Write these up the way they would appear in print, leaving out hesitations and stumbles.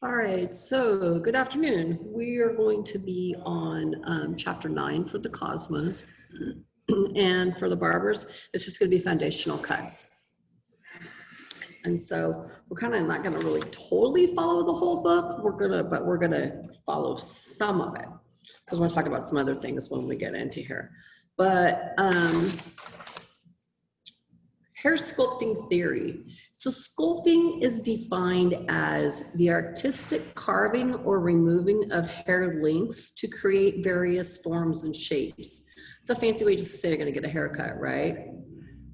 All right, so good afternoon. We are going to be on chapter 9 for the Cosmos. And for the barbers, it's just going to be foundational cuts. And so we're kind of not going to really totally follow the whole book. But we're going to follow some of it because we're going to talk about some other things when we get into here. But hair sculpting theory. So sculpting is defined as the artistic carving or removing of hair lengths to create various forms and shapes. It's a fancy way just to say you're going to get a haircut, right?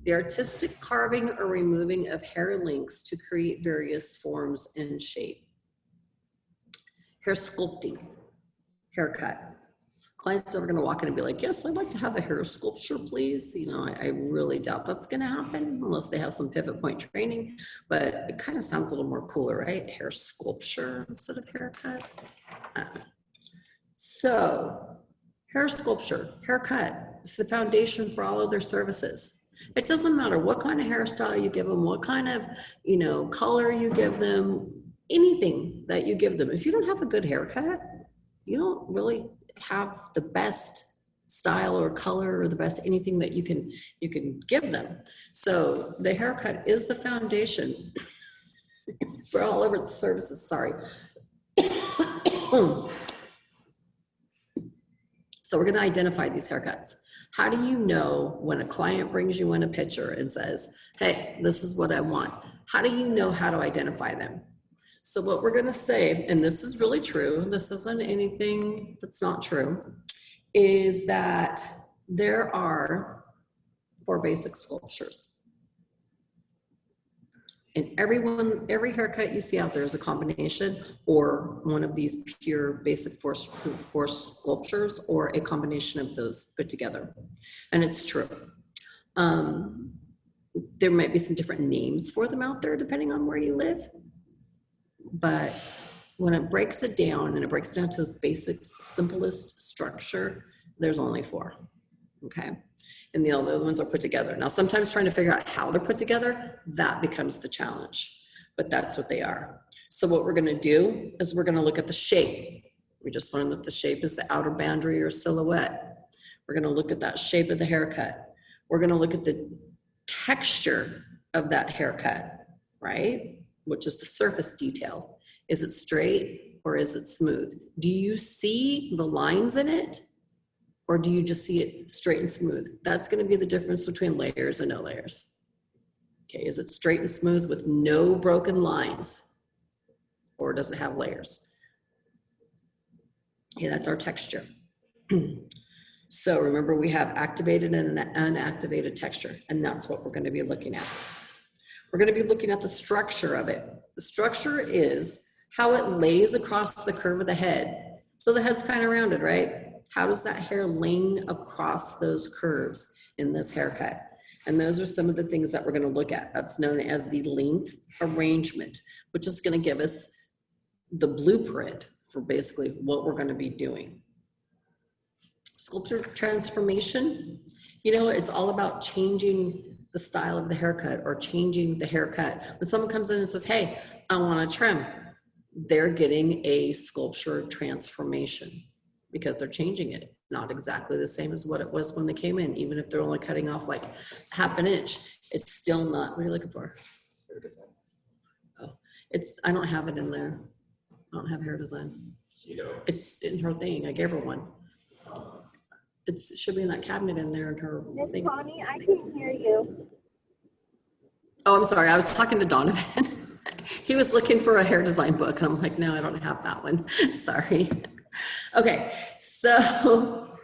The artistic carving or removing of hair lengths to create various forms and shape. Hair sculpting, haircut. Clients are going to walk in and be like, yes, I'd like to have a hair sculpture, please. You know, I really doubt that's going to happen unless they have some pivot point training, but it kind of sounds a little more cooler, right? Hair sculpture instead of haircut. So hair sculpture, haircut is the foundation for all of their services. It doesn't matter what kind of hairstyle you give them, what kind of, color you give them, anything that you give them. If you don't have a good haircut, you don't really have the best style or color or the best anything that you can give them. So the haircut is the foundation for all of the services. Sorry. So we're going to identify these haircuts. How do you know when a client brings you in a picture and says, hey, this is what I want? How do you know how to identify them? So what we're going to say, and this is really true, this isn't anything that's not true, is that there are 4 basic sculptures. And every haircut you see out there is a combination or one of these pure basic four sculptures or a combination of those put together. And it's true. There might be some different names for them out there depending on where you live. But when it breaks it down and it breaks down to its basic, simplest structure, there's only 4, okay? And the other ones are put together. Now, sometimes trying to figure out how they're put together, that becomes the challenge, but that's what they are. So what we're gonna do is we're gonna look at the shape. We just learned that the shape is the outer boundary or silhouette. We're gonna look at that shape of the haircut. We're gonna look at the texture of that haircut, right? Which is the surface detail. Is it straight or is it smooth? Do you see the lines in it or do you just see it straight and smooth? That's gonna be the difference between layers and no layers. Okay, is it straight and smooth with no broken lines or does it have layers? Yeah, that's our texture. So remember we have activated and unactivated texture and that's what we're gonna be looking at. We're going to be looking at the structure of it. The structure is how it lays across the curve of the head. So the head's kind of rounded, right? How does that hair lay across those curves in this haircut? And those are some of the things that we're going to look at. That's known as the length arrangement, which is going to give us the blueprint for basically what we're going to be doing. Sculpture transformation, it's all about changing the style of the haircut or changing the haircut. When someone comes in and says, hey, I want a trim, they're getting a sculpture transformation because they're changing it. It's not exactly the same as what it was when they came in, even if they're only cutting off like ½ an inch, it's still not, what are you looking for? Oh, I don't have it in there. I don't have hair design. It's in her thing, I gave her one. It should be in that cabinet in there in her thing. Miss Connie, I can't hear you. Oh, I'm sorry. I was talking to Donovan. He was looking for a hair design book. And I'm like, no, I don't have that one. Sorry. Okay. So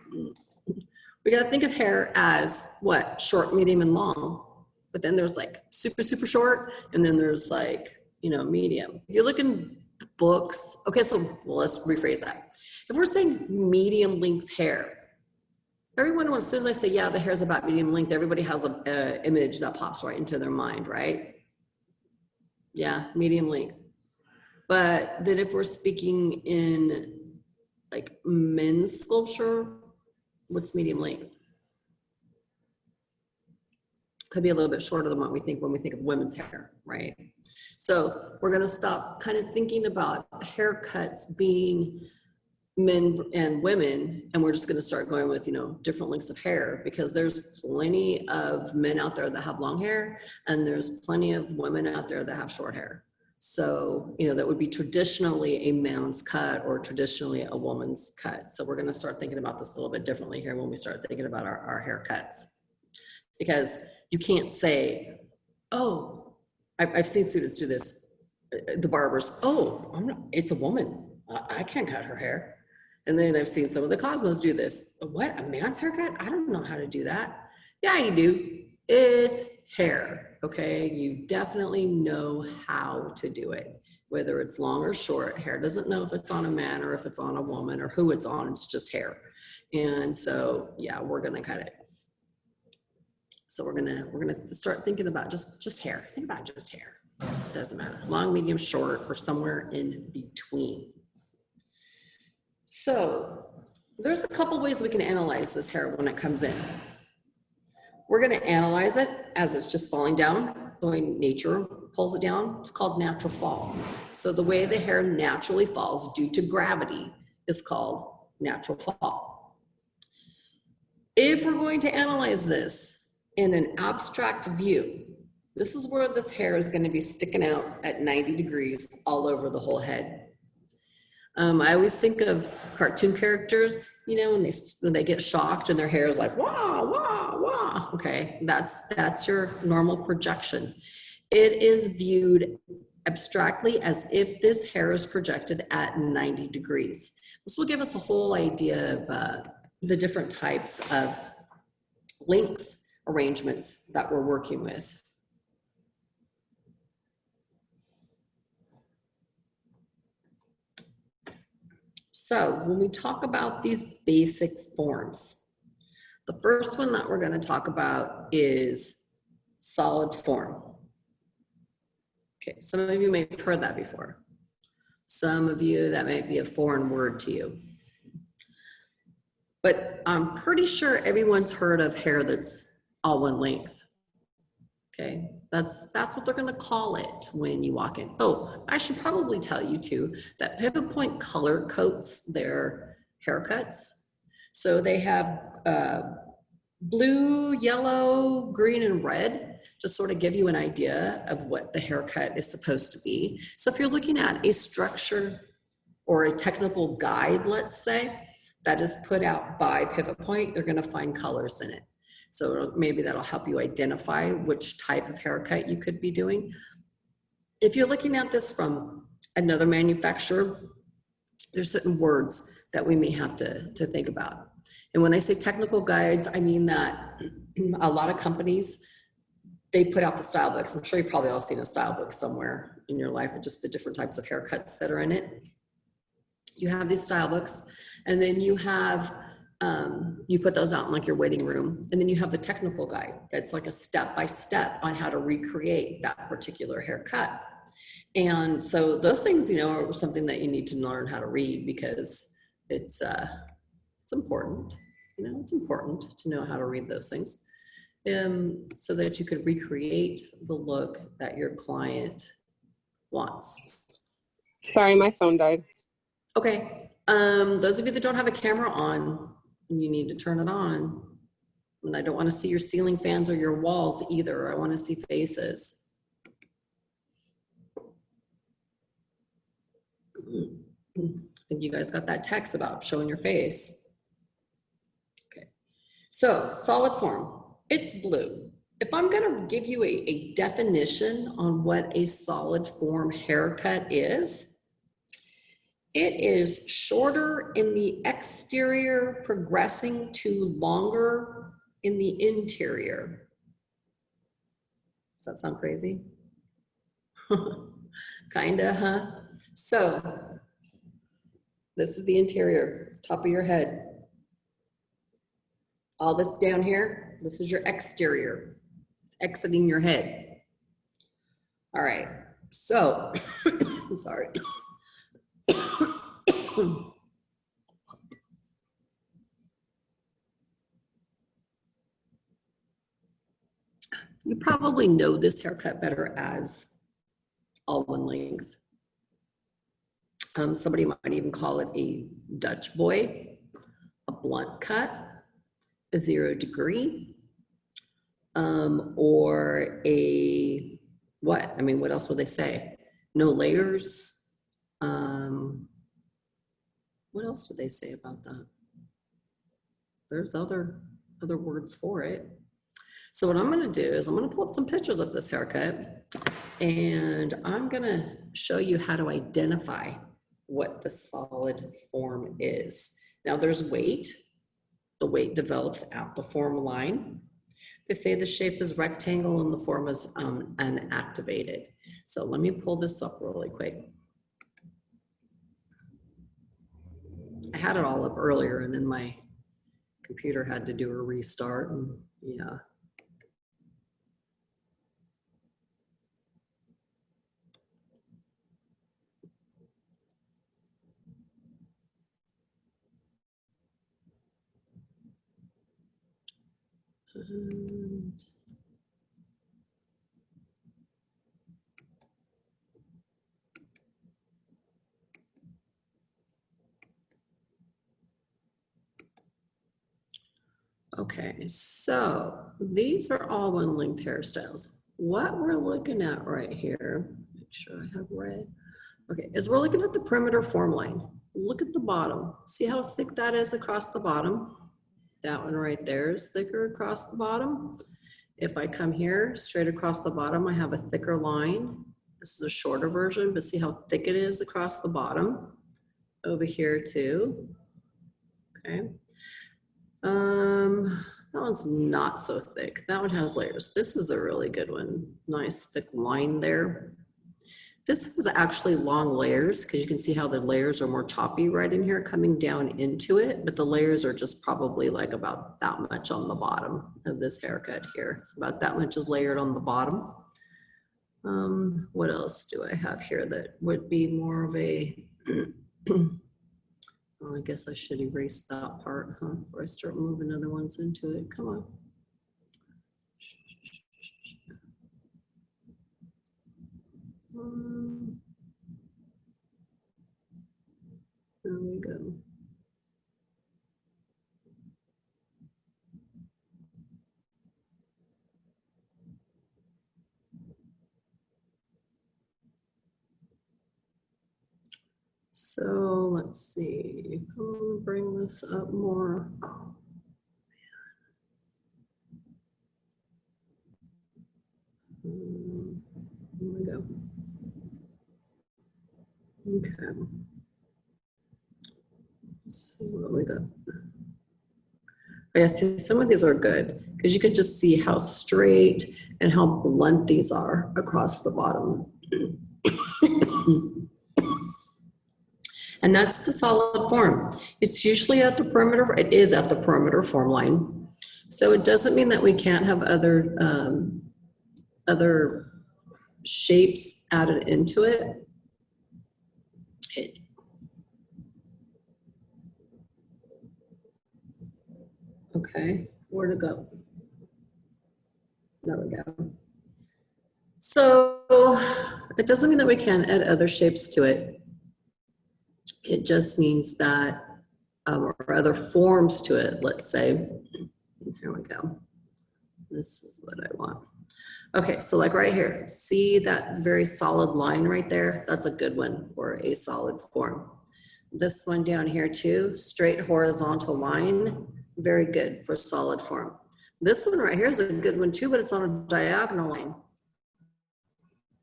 we got to think of hair as what? Short, medium, and long. But then there's like super, super short. And then there's like, medium. If you look in books. Okay. So let's rephrase that. If we're saying medium length hair, everyone, as soon as I say, yeah, the hair is about medium length, everybody has an image that pops right into their mind, right? Yeah, medium length. But then if we're speaking in like men's sculpture, what's medium length? Could be a little bit shorter than what we think when we think of women's hair, right? So we're gonna stop kind of thinking about haircuts being men and women, and we're just gonna start going with, different lengths of hair, because there's plenty of men out there that have long hair, and there's plenty of women out there that have short hair. So, that would be traditionally a man's cut or traditionally a woman's cut. So we're gonna start thinking about this a little bit differently here when we start thinking about our haircuts. Because you can't say, oh, I've seen students do this, the barbers, oh, it's a woman, I can't cut her hair. And then I've seen some of the Cosmos do this. What, a man's haircut? I don't know how to do that. Yeah, you do. It's hair, okay? You definitely know how to do it, whether it's long or short. Hair doesn't know if it's on a man or if it's on a woman or who it's on, it's just hair. And so, yeah, we're gonna cut it. So we're gonna start thinking about just hair. Think about just hair. It doesn't matter, long, medium, short, or somewhere in between. So there's a couple ways we can analyze this hair when it comes in. We're gonna analyze it as it's just falling down, the way nature pulls it down. It's called natural fall. So the way the hair naturally falls due to gravity is called natural fall. If we're going to analyze this in an abstract view, this is where this hair is going to be sticking out at 90 degrees all over the whole head. I always think of cartoon characters, when they get shocked and their hair is like, wah, wah, wah. Okay, that's your normal projection. It is viewed abstractly as if this hair is projected at 90 degrees. This will give us a whole idea of the different types of links arrangements that we're working with. So when we talk about these basic forms, the first one that we're going to talk about is solid form. Okay, some of you may have heard that before. Some of you, that might be a foreign word to you. But I'm pretty sure everyone's heard of hair that's all one length. Okay, that's what they're gonna call it when you walk in. Oh, I should probably tell you too, that Pivot Point color coats their haircuts. So they have blue, yellow, green, and red to sort of give you an idea of what the haircut is supposed to be. So if you're looking at a structure or a technical guide, let's say, that is put out by Pivot Point, they're gonna find colors in it. So maybe that'll help you identify which type of haircut you could be doing. If you're looking at this from another manufacturer, there's certain words that we may have to think about. And when I say technical guides, I mean that a lot of companies, they put out the style books. I'm sure you've probably all seen a style book somewhere in your life with just the different types of haircuts that are in it. You have these style books, and then you have you put those out in like your waiting room, and then you have the technical guide that's like a step-by-step on how to recreate that particular haircut. And so those things, are something that you need to learn how to read, because it's important. It's important to know how to read those things, so that you could recreate the look that your client wants. Sorry, my phone died. Okay, those of you that don't have a camera on, you need to turn it on. And I don't want to see your ceiling fans or your walls either. I want to see faces. I think you guys got that text about showing your face. Okay, so solid form, it's blue. If I'm going to give you a definition on what a solid form haircut is, it is shorter in the exterior, progressing to longer in the interior. Does that sound crazy? Kinda, huh? So this is the interior, top of your head. All this down here, this is your exterior. It's exiting your head. All right, so, I'm sorry. You probably know this haircut better as all one length. Somebody might even call it a Dutch boy, a blunt cut, a 0 degree, or a, what? I mean, what else would they say? No layers. What else do they say about that? There's other words for it. So what I'm gonna do is I'm gonna pull up some pictures of this haircut, and I'm gonna show you how to identify what the solid form is. Now there's weight. The weight develops at the form line. They say the shape is rectangle and the form is unactivated. So let me pull this up really quick. I had it all up earlier and then my computer had to do a restart, and yeah. And okay, so these are all one length hairstyles. What we're looking at right here, make sure I have red. Okay, is we're looking at the perimeter form line. Look at the bottom. See how thick that is across the bottom? That one right there is thicker across the bottom. If I come here, straight across the bottom, I have a thicker line. This is a shorter version, but see how thick it is across the bottom? Over here too, okay. That one's not so thick. That one has layers. This is a really good one. Nice thick line there. This has actually long layers because you can see how the layers are more choppy right in here coming down into it, but the layers are just probably like about that much on the bottom of this haircut here. About that much is layered on the bottom. What else do I have here that would be more of a, oh, I guess I should erase that part, huh? Before I start moving other ones into it. Come on. There we go. So let's see, I'll bring this up more. Oh, man. Here we go. Okay. So what we got? Yeah, see, some of these are good because you can just see how straight and how blunt these are across the bottom. And that's the solid form. It's usually at the perimeter, it is at the perimeter form line. So it doesn't mean that we can't have other shapes added into it. Okay, where to go? There we go. So it doesn't mean that we can't add other shapes to it. It just means that, or other forms to it, let's say. Here we go. This is what I want. Okay, so like right here, see that very solid line right there? That's a good one for a solid form. This one down here too, straight horizontal line, very good for solid form. This one right here is a good one too, but it's on a diagonal line.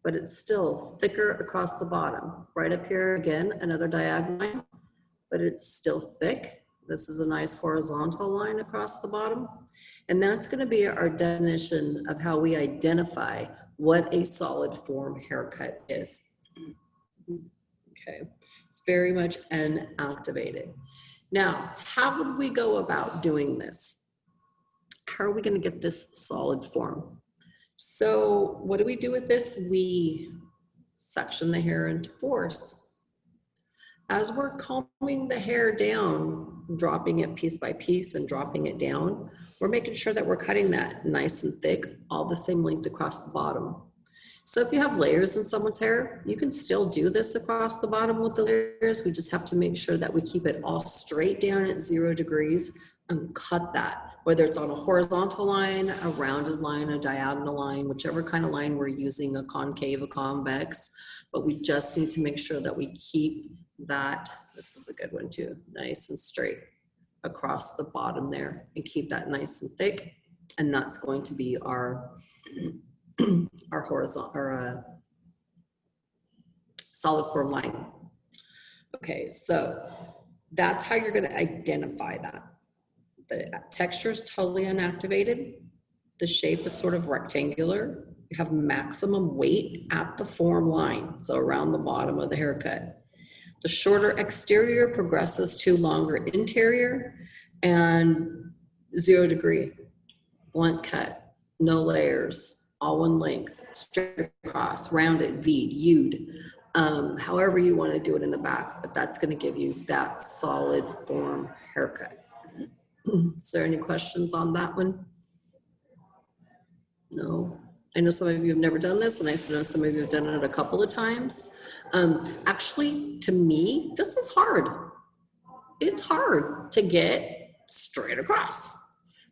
But it's still thicker across the bottom. Right up here again, another diagonal line, but it's still thick. This is a nice horizontal line across the bottom. And that's gonna be our definition of how we identify what a solid form haircut is. Okay, it's very much unactivated. Now, how would we go about doing this? How are we gonna get this solid form? So what do we do with this? We section the hair into fours. As we're combing the hair down, dropping it piece by piece and dropping it down, we're making sure that we're cutting that nice and thick, all the same length across the bottom. So if you have layers in someone's hair, you can still do this across the bottom with the layers. We just have to make sure that we keep it all straight down at 0 degrees and cut that, whether it's on a horizontal line, a rounded line, a diagonal line, whichever kind of line we're using, a concave, a convex, but we just need to make sure that we keep that, this is a good one too, nice and straight across the bottom there, and keep that nice and thick. And that's going to be our our horizontal, our solid form line. Okay, so that's how you're going to identify that. The texture is totally unactivated. The shape is sort of rectangular. You have maximum weight at the form line, so around the bottom of the haircut. The shorter exterior progresses to longer interior, and 0 degree, blunt cut, no layers, all one length, straight across, rounded, V'd, U'd, however you want to do it in the back, but that's going to give you that solid form haircut. Is there any questions on that one? No? I know some of you have never done this, and I know some of you have done it a couple of times. Actually, to me, this is hard. It's hard to get straight across,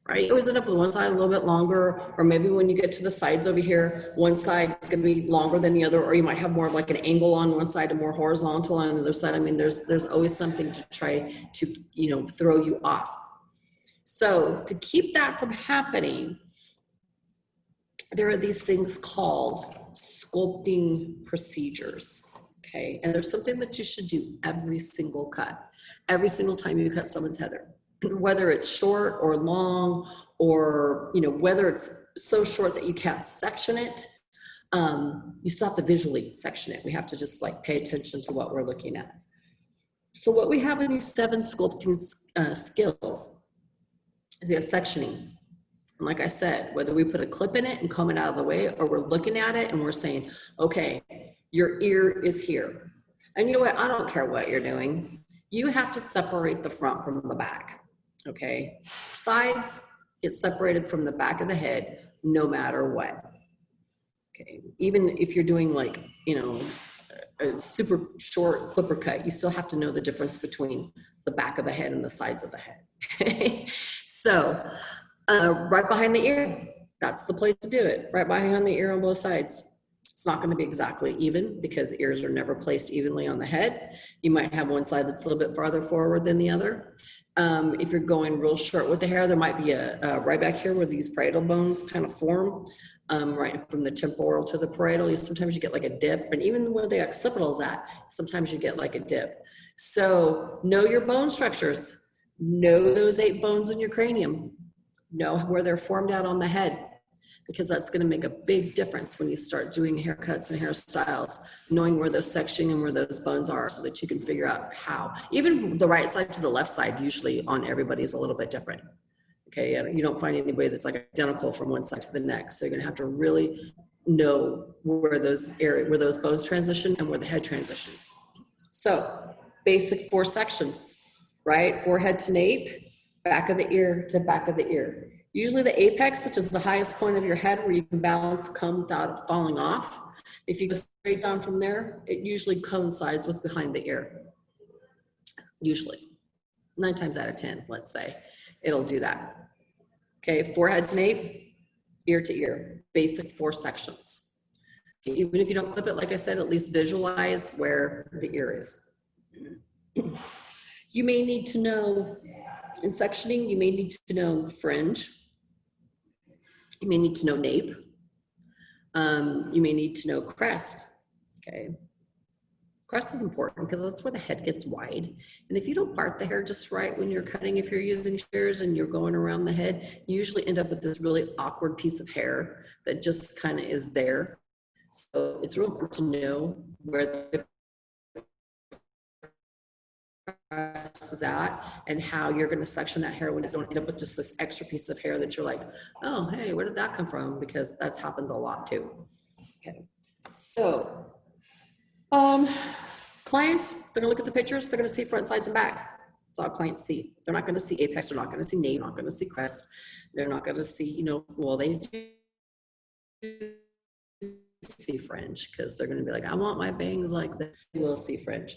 right? You always end up with one side a little bit longer, or maybe when you get to the sides over here, one side is going to be longer than the other, or you might have more of like an angle on one side and more horizontal on the other side. I mean, there's always something to try to, you know, throw you off. So to keep that from happening, there are these things called sculpting procedures, okay? And there's something that you should do every single cut, every single time you cut someone's heather, whether it's short or long, or, you know, whether it's so short that you can't section it, you still have to visually section it. We have to just like pay attention to what we're looking at. So what we have in these 7 sculpting skills is we have sectioning. And like I said, whether we put a clip in it and comb it out of the way, or we're looking at it and we're saying, okay, your ear is here. And you know what? I don't care what you're doing. You have to separate the front from the back, okay? Sides get separated from the back of the head no matter what, okay? Even if you're doing like, you know, a super short clipper cut, you still have to know the difference between the back of the head and the sides of the head. So, right behind the ear, that's the place to do it. Right behind the ear on both sides. It's not going to be exactly even because ears are never placed evenly on the head. You might have one side that's a little bit farther forward than the other. If you're going real short with the hair, there might be a right back here where these parietal bones kind of form, right from the temporal to the parietal. Sometimes you get like a dip, and even where the occipital is at, sometimes you get like a dip. So know your bone structures. Know those 8 bones in your cranium. Know where they're formed out on the head, because that's going to make a big difference when you start doing haircuts and hairstyles, knowing where those sectioning and where those bones are, so that you can figure out how. Even the right side to the left side, usually on everybody, is a little bit different. Okay, you don't find anybody that's like identical from one side to the next. So you're going to have to really know where those bones transition and where the head transitions. So basic 4 sections, right? Forehead to nape, back of the ear to back of the ear. Usually the apex, which is the highest point of your head where you can balance, come without falling off. If you go straight down from there, it usually coincides with behind the ear. Usually, 9 times out of 10, let's say, it'll do that. Okay, forehead to nape, ear to ear, basic 4 sections. Okay, even if you don't clip it, like I said, at least visualize where the ear is. You may need to know, in sectioning, you may need to know fringe. You may need to know nape. You may need to know crest, okay? Crest is important because that's where the head gets wide. And if you don't part the hair just right when you're cutting, if you're using shears and you're going around the head, you usually end up with this really awkward piece of hair that just kind of is there. So it's real important to know where the crest is at and how you're going to section that hair when it's going to end up with just this extra piece of hair that you're like, oh, hey, where did that come from? Because that happens a lot too. Okay, so clients, they're gonna look at the pictures, they're gonna see front, sides, and back. That's all clients see. They're not gonna see apex, they're not gonna see nape, they're not gonna see crest, they're not gonna see, you know, well, they do see fringe because they're going to be like, I want my bangs like this. You will see fringe.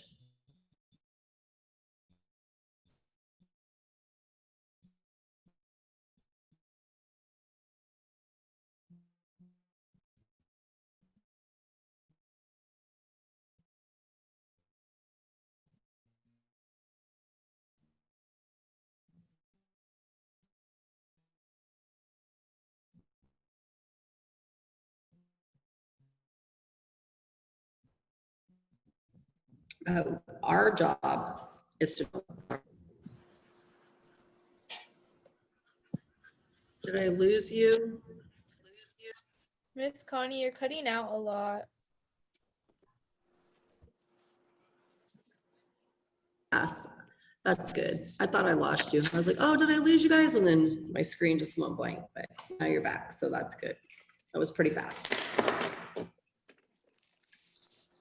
Our job is to. Did I lose you? Miss Connie, you're cutting out a lot. Fast. That's good. I thought I lost you. I was like, oh, did I lose you guys? And then my screen just went blank, but now you're back. So that's good. That was pretty fast.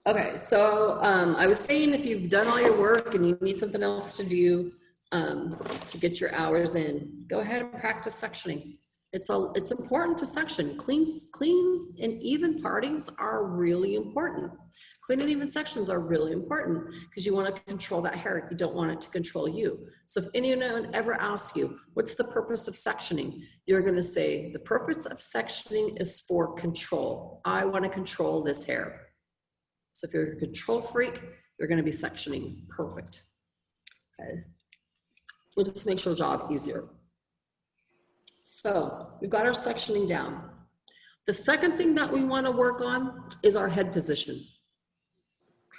Okay, so I was saying if you've done all your work and you need something else to do to get your hours in, go ahead and practice sectioning. It's important to section. Clean and even partings are really important. Clean and even sections are really important because you want to control that hair. You don't want it to control you. So if anyone ever asks you, what's the purpose of sectioning? You're going to say, the purpose of sectioning is for control. I want to control this hair. So if you're a control freak, you're going to be sectioning perfect. Okay. We'll just make your job easier. So we've got our sectioning down. The second thing that we want to work on is our head position.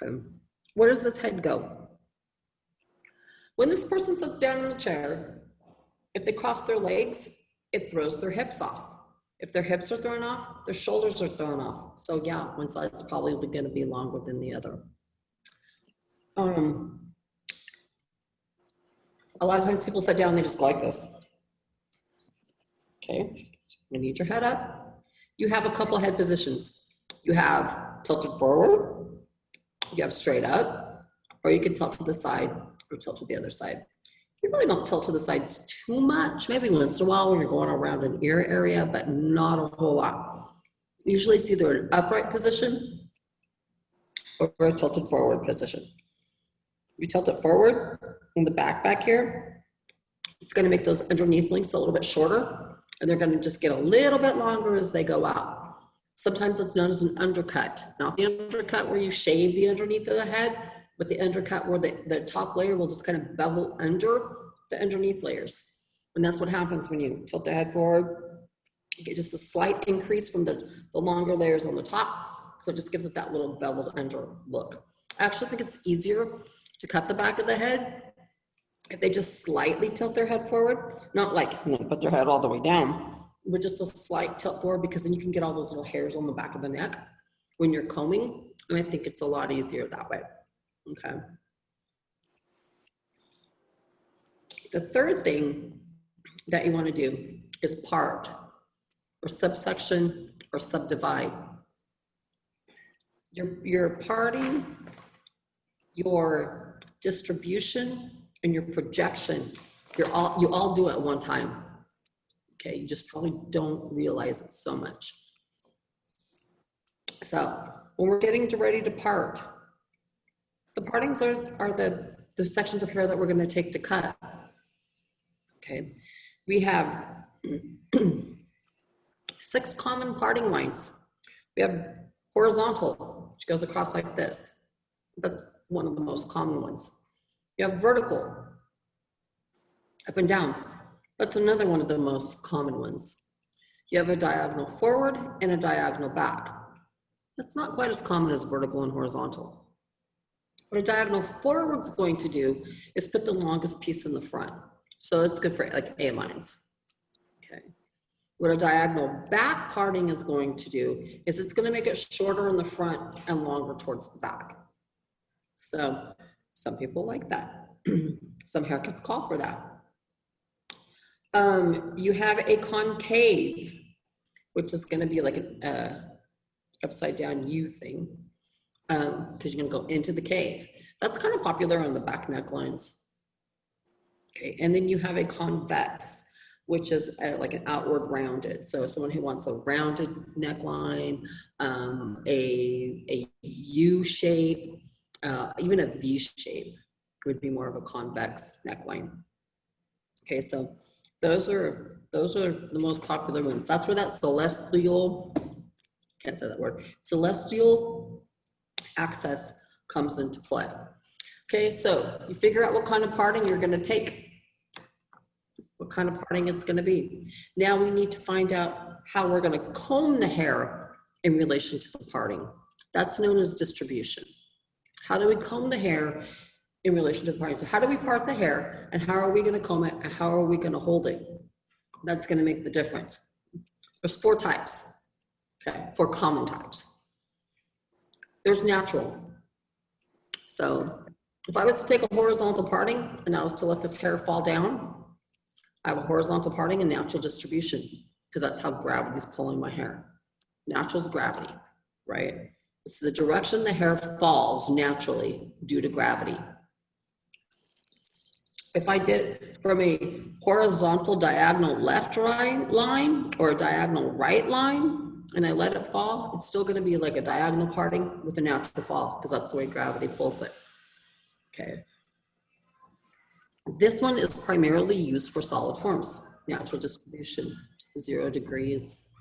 Okay. Where does this head go? When this person sits down in the chair, if they cross their legs, it throws their hips off. If their hips are thrown off, their shoulders are thrown off. So yeah, one side's probably going to be longer than the other. A lot of times people sit down and they just go like this. Okay, you need your head up. You have a couple head positions. You have tilted forward, you have straight up, or you can tilt to the side or tilt to the other side. You really don't tilt to the sides too much, maybe once in a while when you're going around an ear area, but not a whole lot. Usually it's either an upright position or a tilted forward position. You tilt it forward in the back here, it's going to make those underneath links a little bit shorter, and they're going to just get a little bit longer as they go out. Sometimes it's known as an undercut, not the undercut where you shave the underneath of the head, but the undercut where the top layer will just kind of bevel under the underneath layers. And that's what happens when you tilt the head forward. You get just a slight increase from the longer layers on the top. So it just gives it that little beveled under look. I actually think it's easier to cut the back of the head if they just slightly tilt their head forward, not like, put their head all the way down, but just a slight tilt forward, because then you can get all those little hairs on the back of the neck when you're combing. And I think it's a lot easier that way. Okay. The third thing that you want to do is part or subsection or subdivide. Your parting, your distribution, and your projection, you all do it at one time. Okay, you just probably don't realize it so much. So when we're getting ready to part, the partings are the sections of hair that we're going to take to cut. Okay, we have 6 common parting lines. We have horizontal, which goes across like this. That's one of the most common ones. You have vertical, up and down. That's another one of the most common ones. You have a diagonal forward and a diagonal back. That's not quite as common as vertical and horizontal. What a diagonal forward is going to do is put the longest piece in the front. So it's good for like A lines. Okay. What a diagonal back parting is going to do is it's going to make it shorter in the front and longer towards the back. So some people like that. Some haircuts call for that. You have a concave, which is going to be like an upside down U thing, because you're going to go into the cave. That's kind of popular on the back necklines. Okay, and then you have a convex. which is like an outward rounded. So someone who wants a rounded neckline, a U shape, even a V shape would be more of a convex neckline. Okay, so those are the most popular ones. That's where that celestial, can't say that word, celestial access comes into play. Okay, so you figure out what kind of parting you're going to take, what kind of parting it's going to be. Now we need to find out how we're going to comb the hair in relation to the parting. That's known as distribution. How do we comb the hair in relation to the parting? So how do we part the hair, and how are we going to comb it, and how are we going to hold it? That's going to make the difference. There's 4 types, okay, 4 common types. There's natural. So if I was to take a horizontal parting and I was to let this hair fall down, I have a horizontal parting and natural distribution, because that's how gravity is pulling my hair. Natural is gravity, right? It's the direction the hair falls naturally due to gravity. If I did from a horizontal diagonal left line or a diagonal right line, and I let it fall, it's still going to be like a diagonal parting with a natural fall, because that's the way gravity pulls it. Okay. This one is primarily used for solid forms, natural distribution, 0 degrees.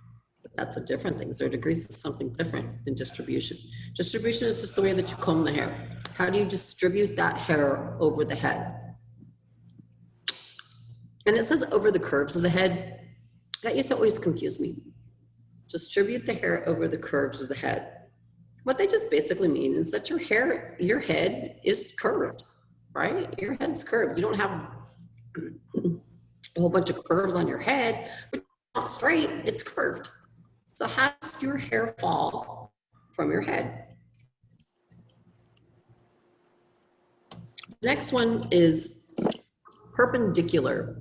But that's a different thing. 0 degrees is something different than distribution. Distribution is just the way that you comb the hair. How do you distribute that hair over the head? And it says over the curves of the head. That used to always confuse me. Distribute the hair over the curves of the head. What they just basically mean is that your head is curved, right? Your head's curved. You don't have a whole bunch of curves on your head, but it's not straight, it's curved. So how does your hair fall from your head? The next one is perpendicular.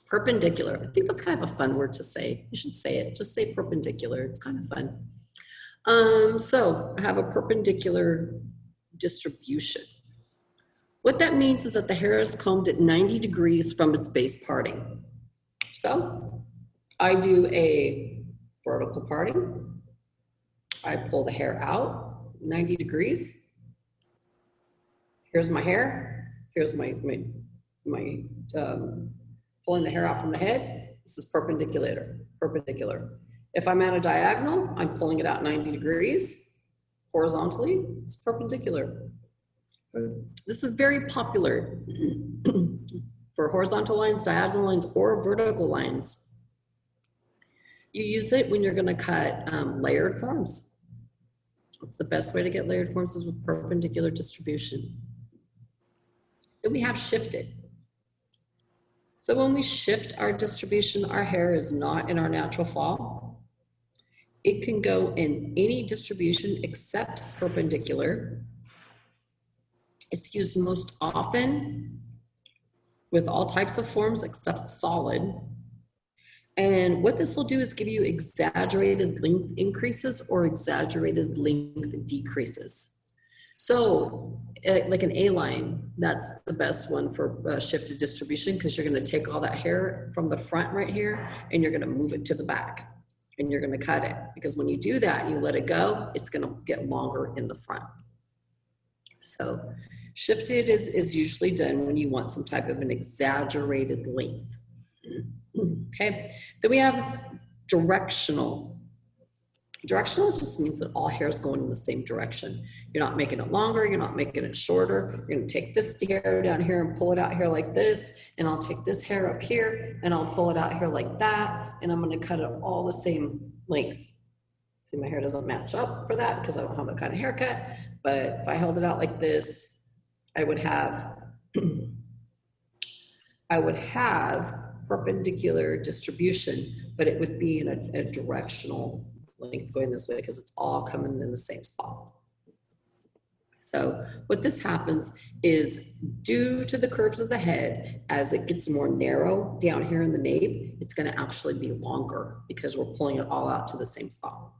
Perpendicular. I think that's kind of a fun word to say. You should say it. Just say perpendicular. It's kind of fun. So I have a perpendicular distribution. What that means is that the hair is combed at 90 degrees from its base parting. So I do a vertical parting. I pull the hair out 90 degrees. Here's my hair. Here's my pulling the hair out from the head. This is perpendicular. If I'm at a diagonal, I'm pulling it out 90 degrees. Horizontally, it's perpendicular. This is very popular for horizontal lines, diagonal lines, or vertical lines. You use it when you're going to cut layered forms. It's the best way to get layered forms is with perpendicular distribution. Then we have shifted. So when we shift our distribution, our hair is not in our natural fall. It can go in any distribution except perpendicular. It's used most often with all types of forms except solid. And what this will do is give you exaggerated length increases or exaggerated length decreases. So like an A-line, that's the best one for shifted distribution, because you're going to take all that hair from the front right here and you're going to move it to the back and you're going to cut it, because when you do that and you let it go, it's going to get longer in the front. So shifted is usually done when you want some type of an exaggerated length. Okay, then we have directional. Directional just means that all hair is going in the same direction. You're not making it longer, you're not making it shorter. You're going to take this hair down here and pull it out here like this, and I'll take this hair up here and I'll pull it out here like that, and I'm going to cut it all the same length. See, my hair doesn't match up for that because I don't have that kind of haircut, but if I held it out like this, I would have perpendicular distribution, but it would be in a directional length going this way because it's all coming in the same spot. So what this happens is, due to the curves of the head, as it gets more narrow down here in the nape, it's going to actually be longer because we're pulling it all out to the same spot.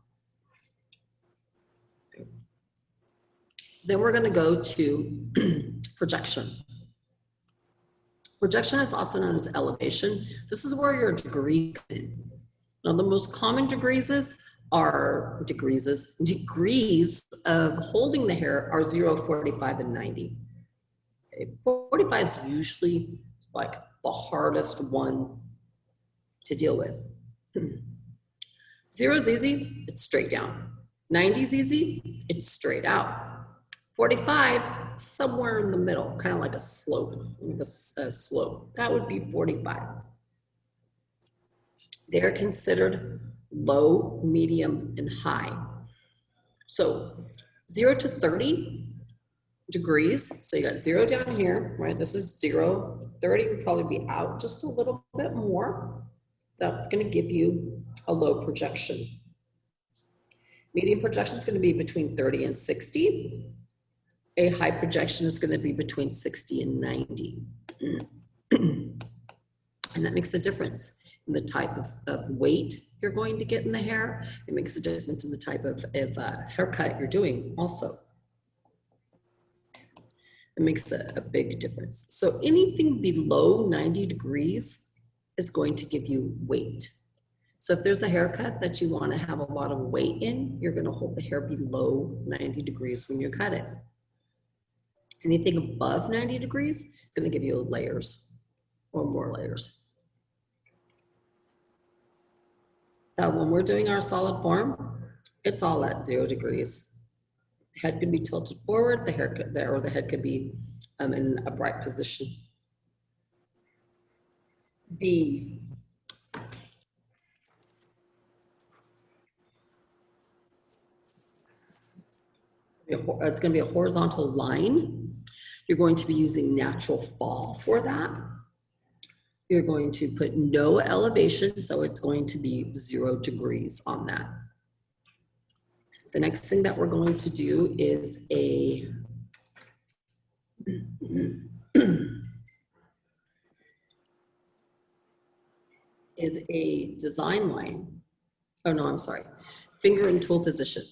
Then we're going to go to projection. Projection is also known as elevation. This is where your degrees come in. Now, the most common degrees of holding the hair are 0, 45, and 90. Okay, 45 is usually like the hardest one to deal with. 0 is easy, it's straight down. 90 is easy, it's straight out. 45, somewhere in the middle, kind of like a slope, That would be 45. They're considered low, medium, and high. So 0 to 30 degrees. So you got 0 down here, right? This is 0. 30 would probably be out just a little bit more. That's going to give you a low projection. Medium projection is going to be between 30 and 60. A high projection is going to be between 60 and 90. And that makes a difference in the type of weight you're going to get in the hair. It makes a difference in the type of haircut you're doing also. It makes a big difference. So anything below 90 degrees is going to give you weight. So if there's a haircut that you want to have a lot of weight in, you're going to hold the hair below 90 degrees when you cut it. Anything above 90 degrees is going to give you layers or more layers. So when we're doing our solid form, it's all at 0 degrees. The head can be tilted forward, the head could be in an upright position. It's going to be a horizontal line. You're going to be using natural fall for that. You're going to put no elevation, so it's going to be 0 degrees on that. The next thing that we're going to do is a design line. Oh no, I'm sorry. Finger and tool position.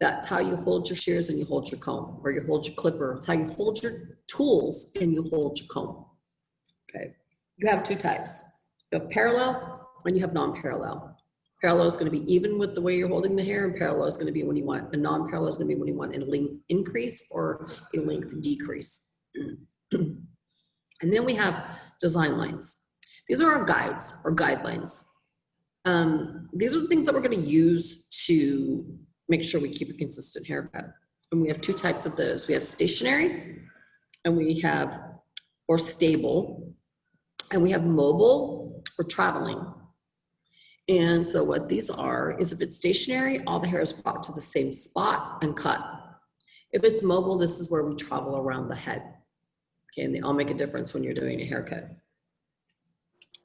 That's how you hold your shears and you hold your comb, or you hold your clipper. It's how you hold your tools and you hold your comb. Okay. You have 2 types. You have parallel and you have non-parallel. Parallel is going to be even with the way you're holding the hair, and parallel is going to be when you want, a non-parallel is going to be when you want a length increase or a length decrease. And then we have design lines. These are our guides or guidelines. These are the things that we're going to use to make sure we keep a consistent haircut. And we have 2 types of those. We have stationary and we have, or stable, and we have mobile or traveling. And so what these are is, if it's stationary, all the hair is brought to the same spot and cut. If it's mobile, this is where we travel around the head. Okay, and they all make a difference when you're doing a haircut.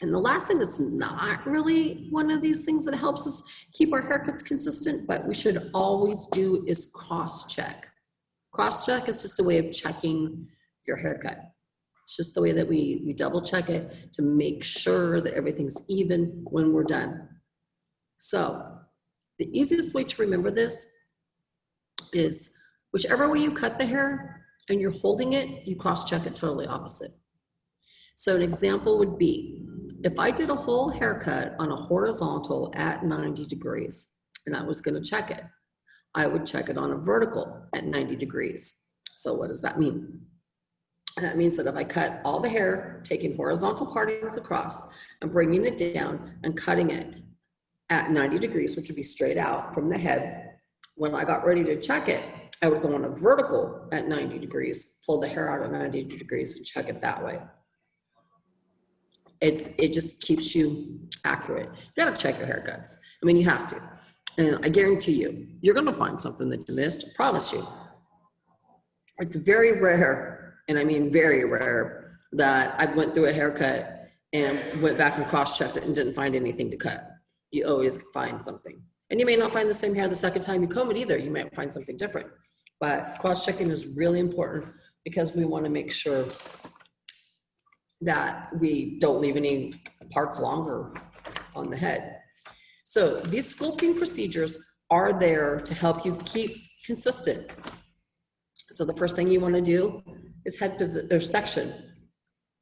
And the last thing that's not really one of these things that helps us keep our haircuts consistent, but we should always do, is cross-check. Cross-check is just a way of checking your haircut. It's just the way that we double check it to make sure that everything's even when we're done. So the easiest way to remember this is whichever way you cut the hair and you're holding it, you cross-check it totally opposite. So an example would be, if I did a whole haircut on a horizontal at 90 degrees and I was going to check it, I would check it on a vertical at 90 degrees. So what does that mean? That means that if I cut all the hair, taking horizontal partings across and bringing it down and cutting it at 90 degrees, which would be straight out from the head, when I got ready to check it, I would go on a vertical at 90 degrees, pull the hair out at 90 degrees and check it that way. It just keeps you accurate. You gotta check your haircuts. I mean, you have to. And I guarantee you, you're gonna find something that you missed, I promise you. It's very rare, and I mean very rare, that I went through a haircut and went back and cross-checked it and didn't find anything to cut. You always find something. And you may not find the same hair the second time you comb it either. You might find something different. But cross-checking is really important because we wanna make sure that we don't leave any parts longer on the head. So these sculpting procedures are there to help you keep consistent. So the first thing you want to do is head position or section.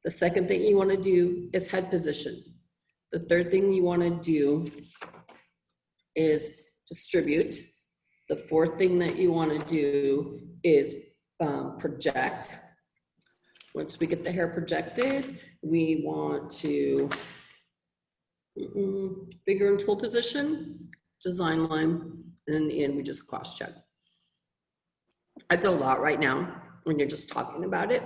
The second thing you want to do is head position. The third thing you want to do is distribute. The fourth thing that you want to do is project. Once we get the hair projected, we want to figure and tool position, design line, and in the end, we just cross check. It's a lot right now when you're just talking about it.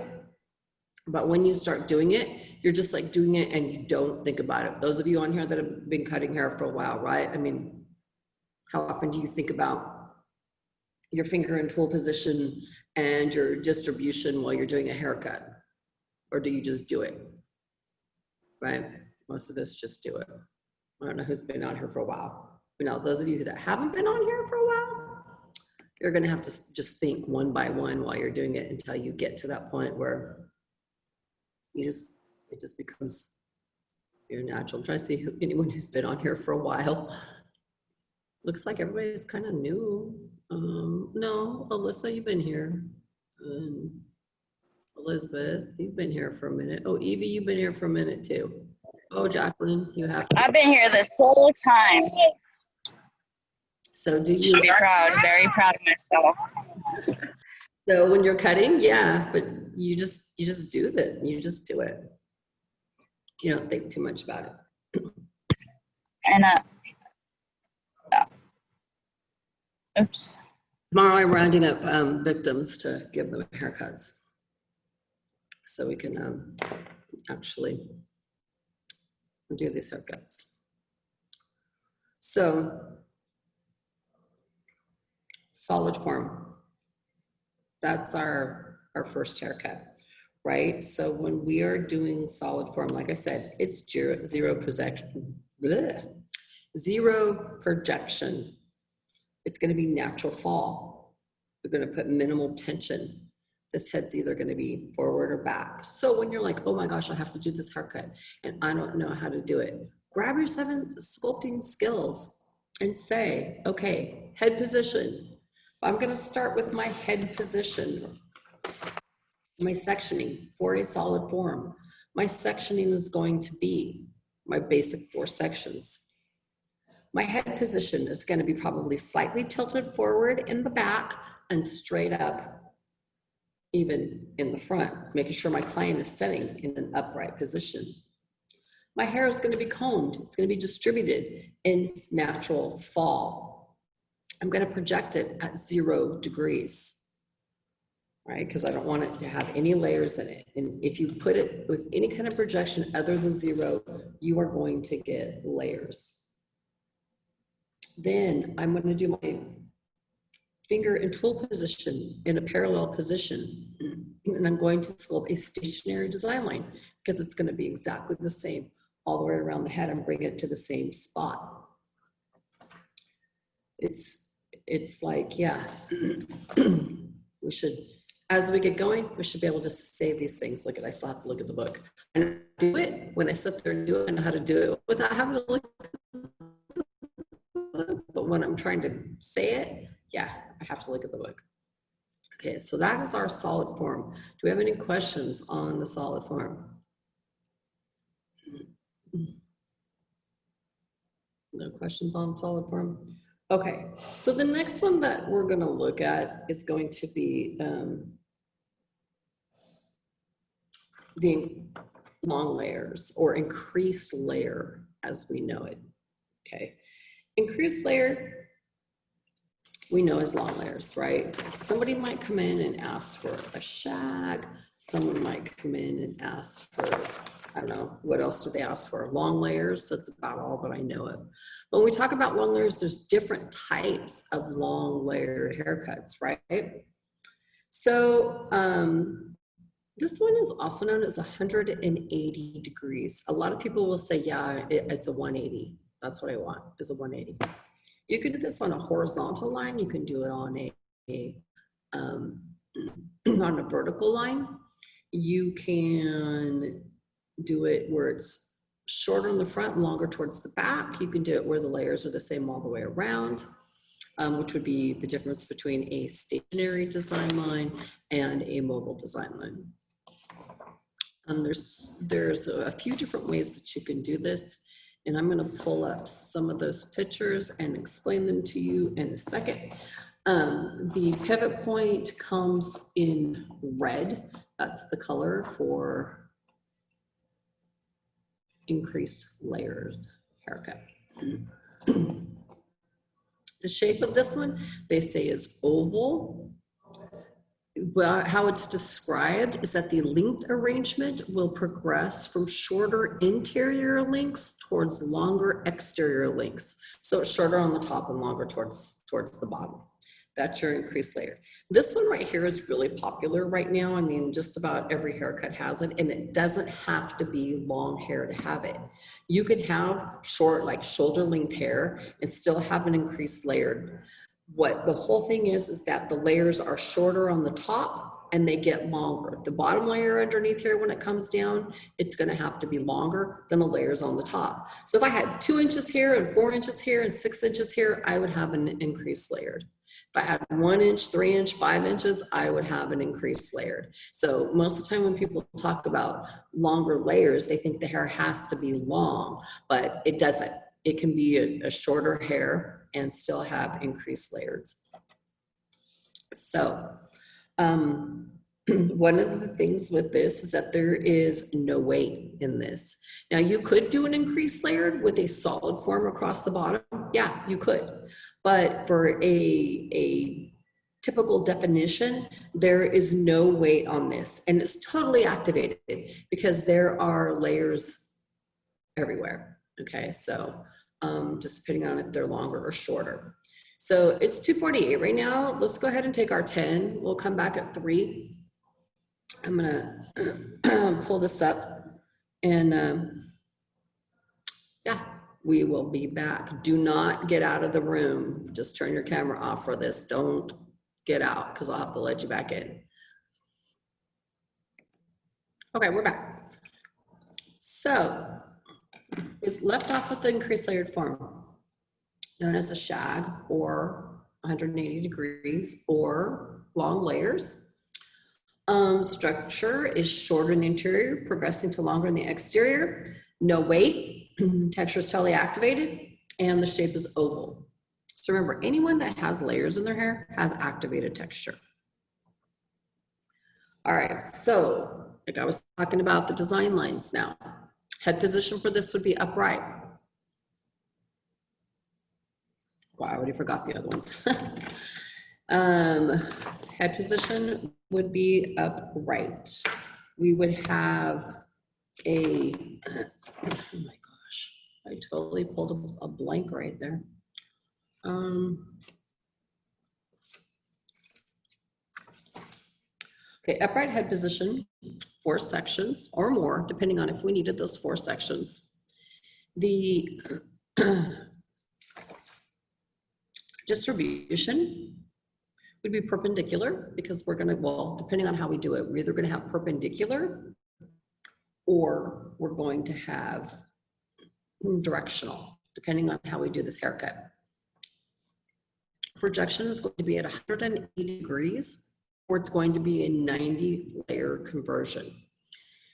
But when you start doing it, you're just like doing it and you don't think about it. Those of you on here that have been cutting hair for a while, right? I mean, how often do you think about your finger and tool position and your distribution while you're doing a haircut? Or do you just do it, right? Most of us just do it. I don't know who's been on here for a while. But now, those of you that haven't been on here for a while, you're gonna have to just think one by one while you're doing it until you get to that point where it just becomes your natural. I'm trying to see anyone who's been on here for a while. Looks like everybody's kind of new. No, Alyssa, you've been here. Elizabeth, you've been here for a minute. Oh, Evie, you've been here for a minute too. Oh, Jacqueline, you have. I've been here this whole time. So do you? Should be proud, very proud of myself. So when you're cutting, yeah, but you just do that. You just do it. You don't think too much about it. And oops. Tomorrow I'm rounding up victims to give them haircuts. So we can actually do these haircuts. So, solid form. That's our first haircut, right? So when we are doing solid form, like I said, it's zero projection. Zero projection. It's going to be natural fall. We're going to put minimal tension. This head's either going to be forward or back. So when you're like, oh my gosh, I have to do this haircut and I don't know how to do it, grab your 7 sculpting skills and say, okay, head position. I'm going to start with my head position, my sectioning for a solid form. My sectioning is going to be my basic 4 sections. My head position is going to be probably slightly tilted forward in the back and straight up, even in the front, making sure my client is sitting in an upright position. My hair is going to be combed. It's going to be distributed in natural fall. I'm going to project it at 0 degrees, right? Because I don't want it to have any layers in it. And if you put it with any kind of projection other than 0, you are going to get layers. Then I'm going to do my finger and tool position in a parallel position. And I'm going to sculpt a stationary design line because it's going to be exactly the same all the way around the head and bring it to the same spot. It's like, yeah, we should, as we get going, we should be able to say these things. Look at, I still have to look at the book and do it. When I sit there and do it, I know how to do it without having to look. But when I'm trying to say it, yeah, I have to look at the book. Okay, so that is our solid form. Do we have any questions on the solid form? No questions on solid form? Okay, so the next one that we're going to look at is going to be the long layers or increased layer as we know it. Okay, increased layer we know as long layers, right? Somebody might come in and ask for a shag. Someone might come in and ask for, I don't know, what else do they ask for? Long layers, that's about all that I know of. When we talk about long layers, there's different types of long layered haircuts, right? So this one is also known as 180 degrees. A lot of people will say, yeah, it's a 180. That's what I want, is a 180. You can do this on a horizontal line. You can do it on on a vertical line. You can do it where it's shorter on the front and longer towards the back. You can do it where the layers are the same all the way around, which would be the difference between a stationary design line and a mobile design line. There's a few different ways that you can do this, and I'm going to pull up some of those pictures and explain them to you in a second. The pivot point comes in red. That's the color for increased layered haircut. The shape of this one, they say, is oval. Well, how it's described is that the length arrangement will progress from shorter interior lengths towards longer exterior lengths. So it's shorter on the top and longer towards the bottom. That's your increased layer. This one right here is really popular right now. I mean, just about every haircut has it, and it doesn't have to be long hair to have it. You can have short, like shoulder length hair and still have an increased layered. What the whole thing is that the layers are shorter on the top and they get longer. The bottom layer underneath here, when it comes down, it's gonna have to be longer than the layers on the top. So if I had 2 inches here and 4 inches here and 6 inches here, I would have an increased layered. If I had 1 inch, 3 inch, 5 inches, I would have an increased layered. So most of the time when people talk about longer layers, they think the hair has to be long, but it doesn't. It can be a shorter hair and still have increased layers. So one of the things with this is that there is no weight in this. Now you could do an increased layered with a solid form across the bottom. Yeah, you could. But for a typical definition, there is no weight on this, and it's totally activated because there are layers everywhere. Okay, so just depending on if they're longer or shorter. So it's 2:48 right now. Let's go ahead and take our 10. We'll come back at 3. I'm gonna pull this up, and yeah, we will be back. Do not get out of the room. Just turn your camera off for this. Don't get out because I'll have to let you back in. Okay, we're back. So it's left off with the increased layered form, known as a shag or 180 degrees or long layers. Structure is shorter in the interior, progressing to longer in the exterior. No weight, texture is totally activated, and the shape is oval. So remember, anyone that has layers in their hair has activated texture. All right, so like I was talking about the design lines now. Head position for this would be upright. Wow, I already forgot the other ones. Head position would be upright. We would have a, oh my gosh, I totally pulled a blank right there. Okay, upright head position, 4 sections or more, depending on if we needed those 4 sections. The distribution would be perpendicular because we're gonna, well, depending on how we do it, we're either gonna have perpendicular or we're going to have directional, depending on how we do this haircut. Projection is going to be at 180 degrees, or it's going to be a 90 layer conversion.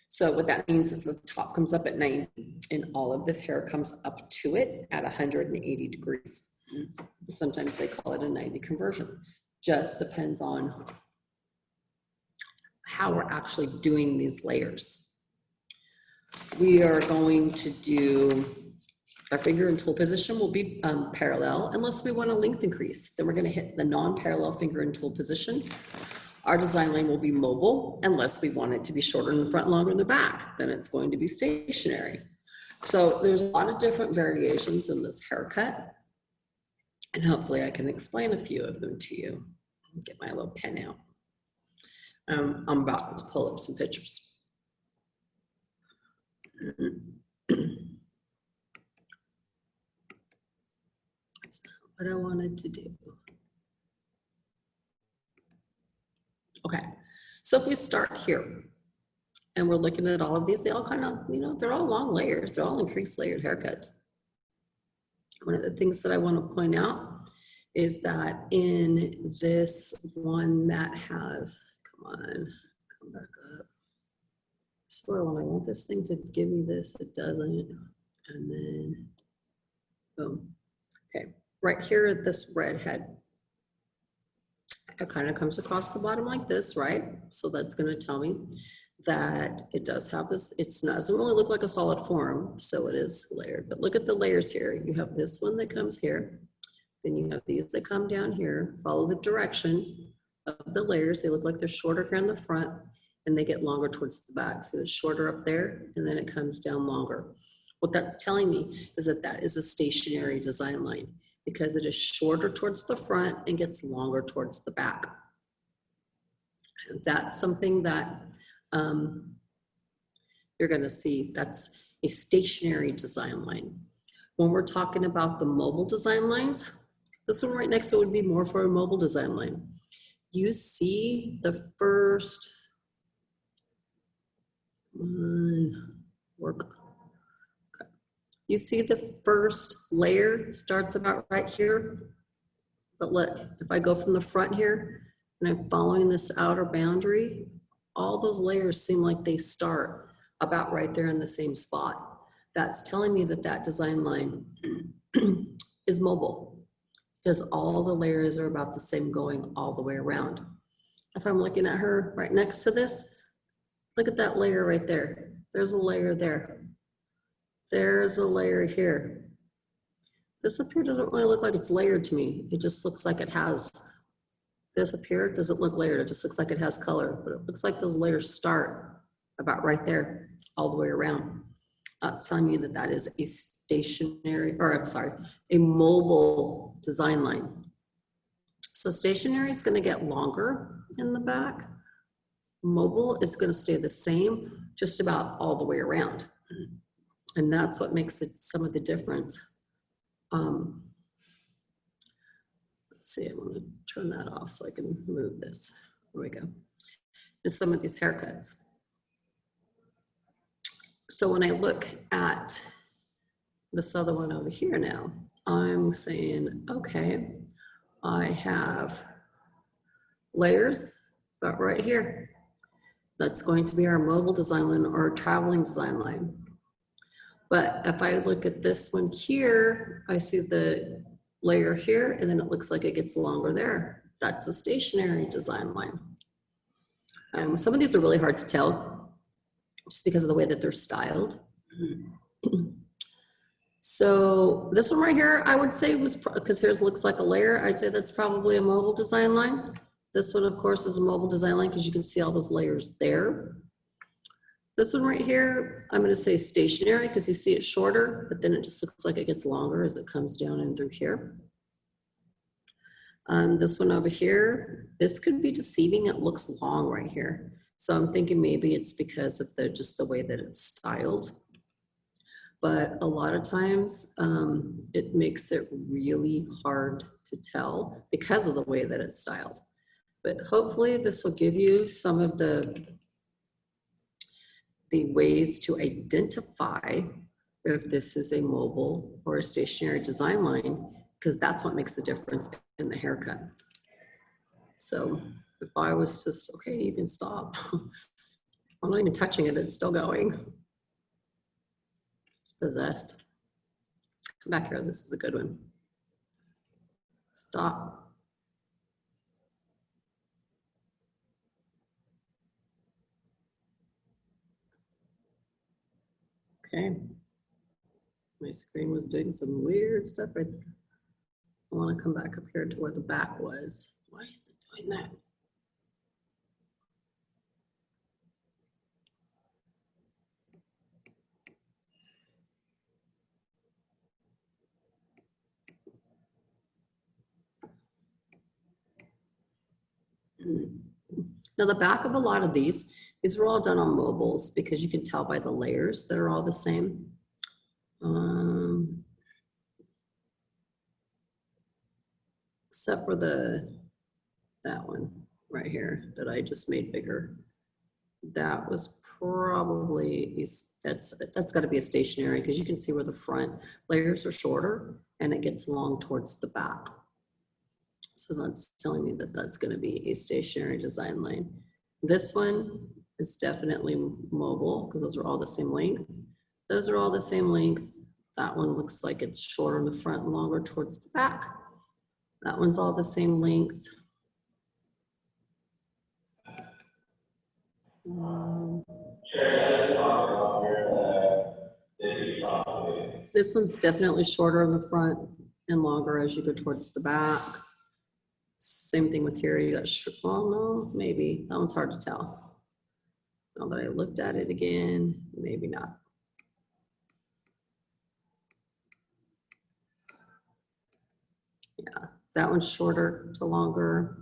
So what that means is the top comes up at 90 and all of this hair comes up to it at 180 degrees. Sometimes they call it a 90 conversion. Just depends on how we're actually doing these layers. We are going to do, our finger and tool position will be parallel unless we want a length increase. Then we're going to hit the non-parallel finger and tool position. Our design line will be mobile unless we want it to be shorter in the front, longer in the back. Then it's going to be stationary. So there's a lot of different variations in this haircut. And hopefully I can explain a few of them to you. Get my little pen out. I'm about to pull up some pictures. That's not what I wanted to do. Okay, so if we start here and we're looking at all of these, they all kind of, you know, they're all long layers. They're all increased layered haircuts. One of the things that I want to point out is that in this one that has, come on, come back up. swear when I want this thing to give me this, it doesn't. And then, boom. Okay, right here at this red head, it kind of comes across the bottom like this, right? So that's going to tell me that it does have this, it doesn't really look like a solid form, so it is layered. But look at the layers here. You have this one that comes here. Then you have these that come down here. Follow the direction of the layers. They look like they're shorter here in the front, and they get longer towards the back. So it's shorter up there, and then it comes down longer. What that's telling me is that that is a stationary design line, because it is shorter towards the front and gets longer towards the back. And that's something that you're gonna see. That's a stationary design line. When we're talking about the mobile design lines, this one right next to it would be more for a mobile design line. You see the first work. You see the first layer starts about right here. But look, if I go from the front here and I'm following this outer boundary, all those layers seem like they start about right there in the same spot. That's telling me that that design line is mobile, because all the layers are about the same going all the way around. If I'm looking at her right next to this, look at that layer right there. There's a layer there. There's a layer here. This up here doesn't really look like it's layered to me. It just looks like it has, this up here doesn't look layered. It just looks like it has color, but it looks like those layers start about right there all the way around. That's telling me that that is a stationary, or I'm sorry, a mobile design line. So stationary is going to get longer in the back. Mobile is going to stay the same just about all the way around. And that's what makes it some of the difference. Let's see, I'm going to turn that off so I can move this. There we go. And some of these haircuts. So when I look at this other one over here now, I'm saying, okay, I have layers about right here. That's going to be our mobile design line or traveling design line. But if I look at this one here, I see the layer here, and then it looks like it gets longer there. That's a stationary design line. Some of these are really hard to tell just because of the way that they're styled. So this one right here, I would say was, because here's looks like a layer, I'd say that's probably a mobile design line. This one, of course, is a mobile design line because you can see all those layers there. This one right here, I'm going to say stationary because you see it shorter, but then it just looks like it gets longer as it comes down in through here. This one over here, this could be deceiving. It looks long right here. So I'm thinking maybe it's because of just the way that it's styled. But a lot of times it makes it really hard to tell because of the way that it's styled. But hopefully this will give you some of the ways to identify if this is a mobile or a stationary design line, because that's what makes the difference in the haircut. So if I was just, okay, you can stop. I'm not even touching it, it's still going. It's possessed. Come back here, this is a good one. Stop. Okay. My screen was doing some weird stuff right there. I want to come back up here to where the back was. Why is it doing that? Now the back of a lot of these are all done on mobiles because you can tell by the layers that are all the same. Except for that one right here that I just made bigger. That was probably, that's got to be a stationary because you can see where the front layers are shorter and it gets long towards the back. So that's telling me that that's going to be a stationary design line. This one is definitely mobile because those are all the same length. Those are all the same length. That one looks like it's shorter in the front and longer towards the back. That one's all the same length. This one's definitely shorter in the front and longer as you go towards the back. Same thing with here. You got, well, no, maybe. That one's hard to tell. Now that I looked at it again, maybe not. Yeah, that one's shorter to longer.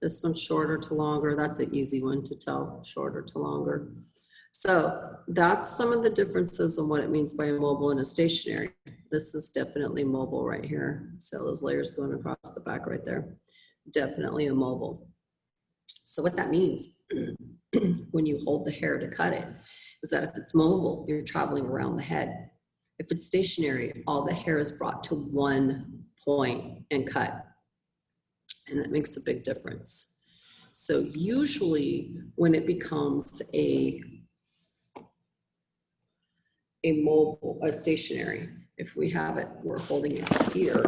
This one's shorter to longer. That's an easy one to tell, shorter to longer. So that's some of the differences in what it means by a mobile and a stationary. This is definitely mobile right here. So those layers going across the back right there, definitely a mobile. So what that means when you hold the hair to cut it is that if it's mobile, you're traveling around the head. If it's stationary, all the hair is brought to one point and cut. And that makes a big difference. So usually when it becomes a mobile, a stationary, if we have it, we're holding it here.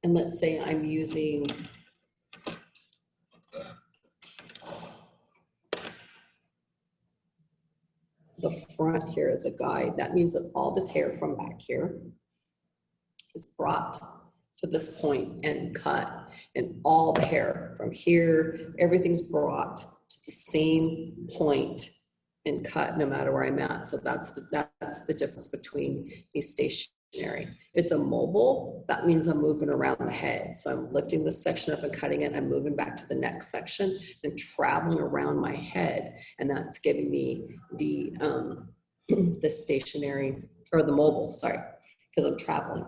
And let's say I'm using the front here as a guide. That means that all this hair from back here is brought to this point and cut, and all the hair from here, everything's brought to the same point and cut no matter where I'm at. So that's the difference between a stationary. If it's a mobile, that means I'm moving around the head. So I'm lifting this section up and cutting it. I'm moving back to the next section and traveling around my head. And that's giving me the stationary, or the mobile, sorry, because I'm traveling.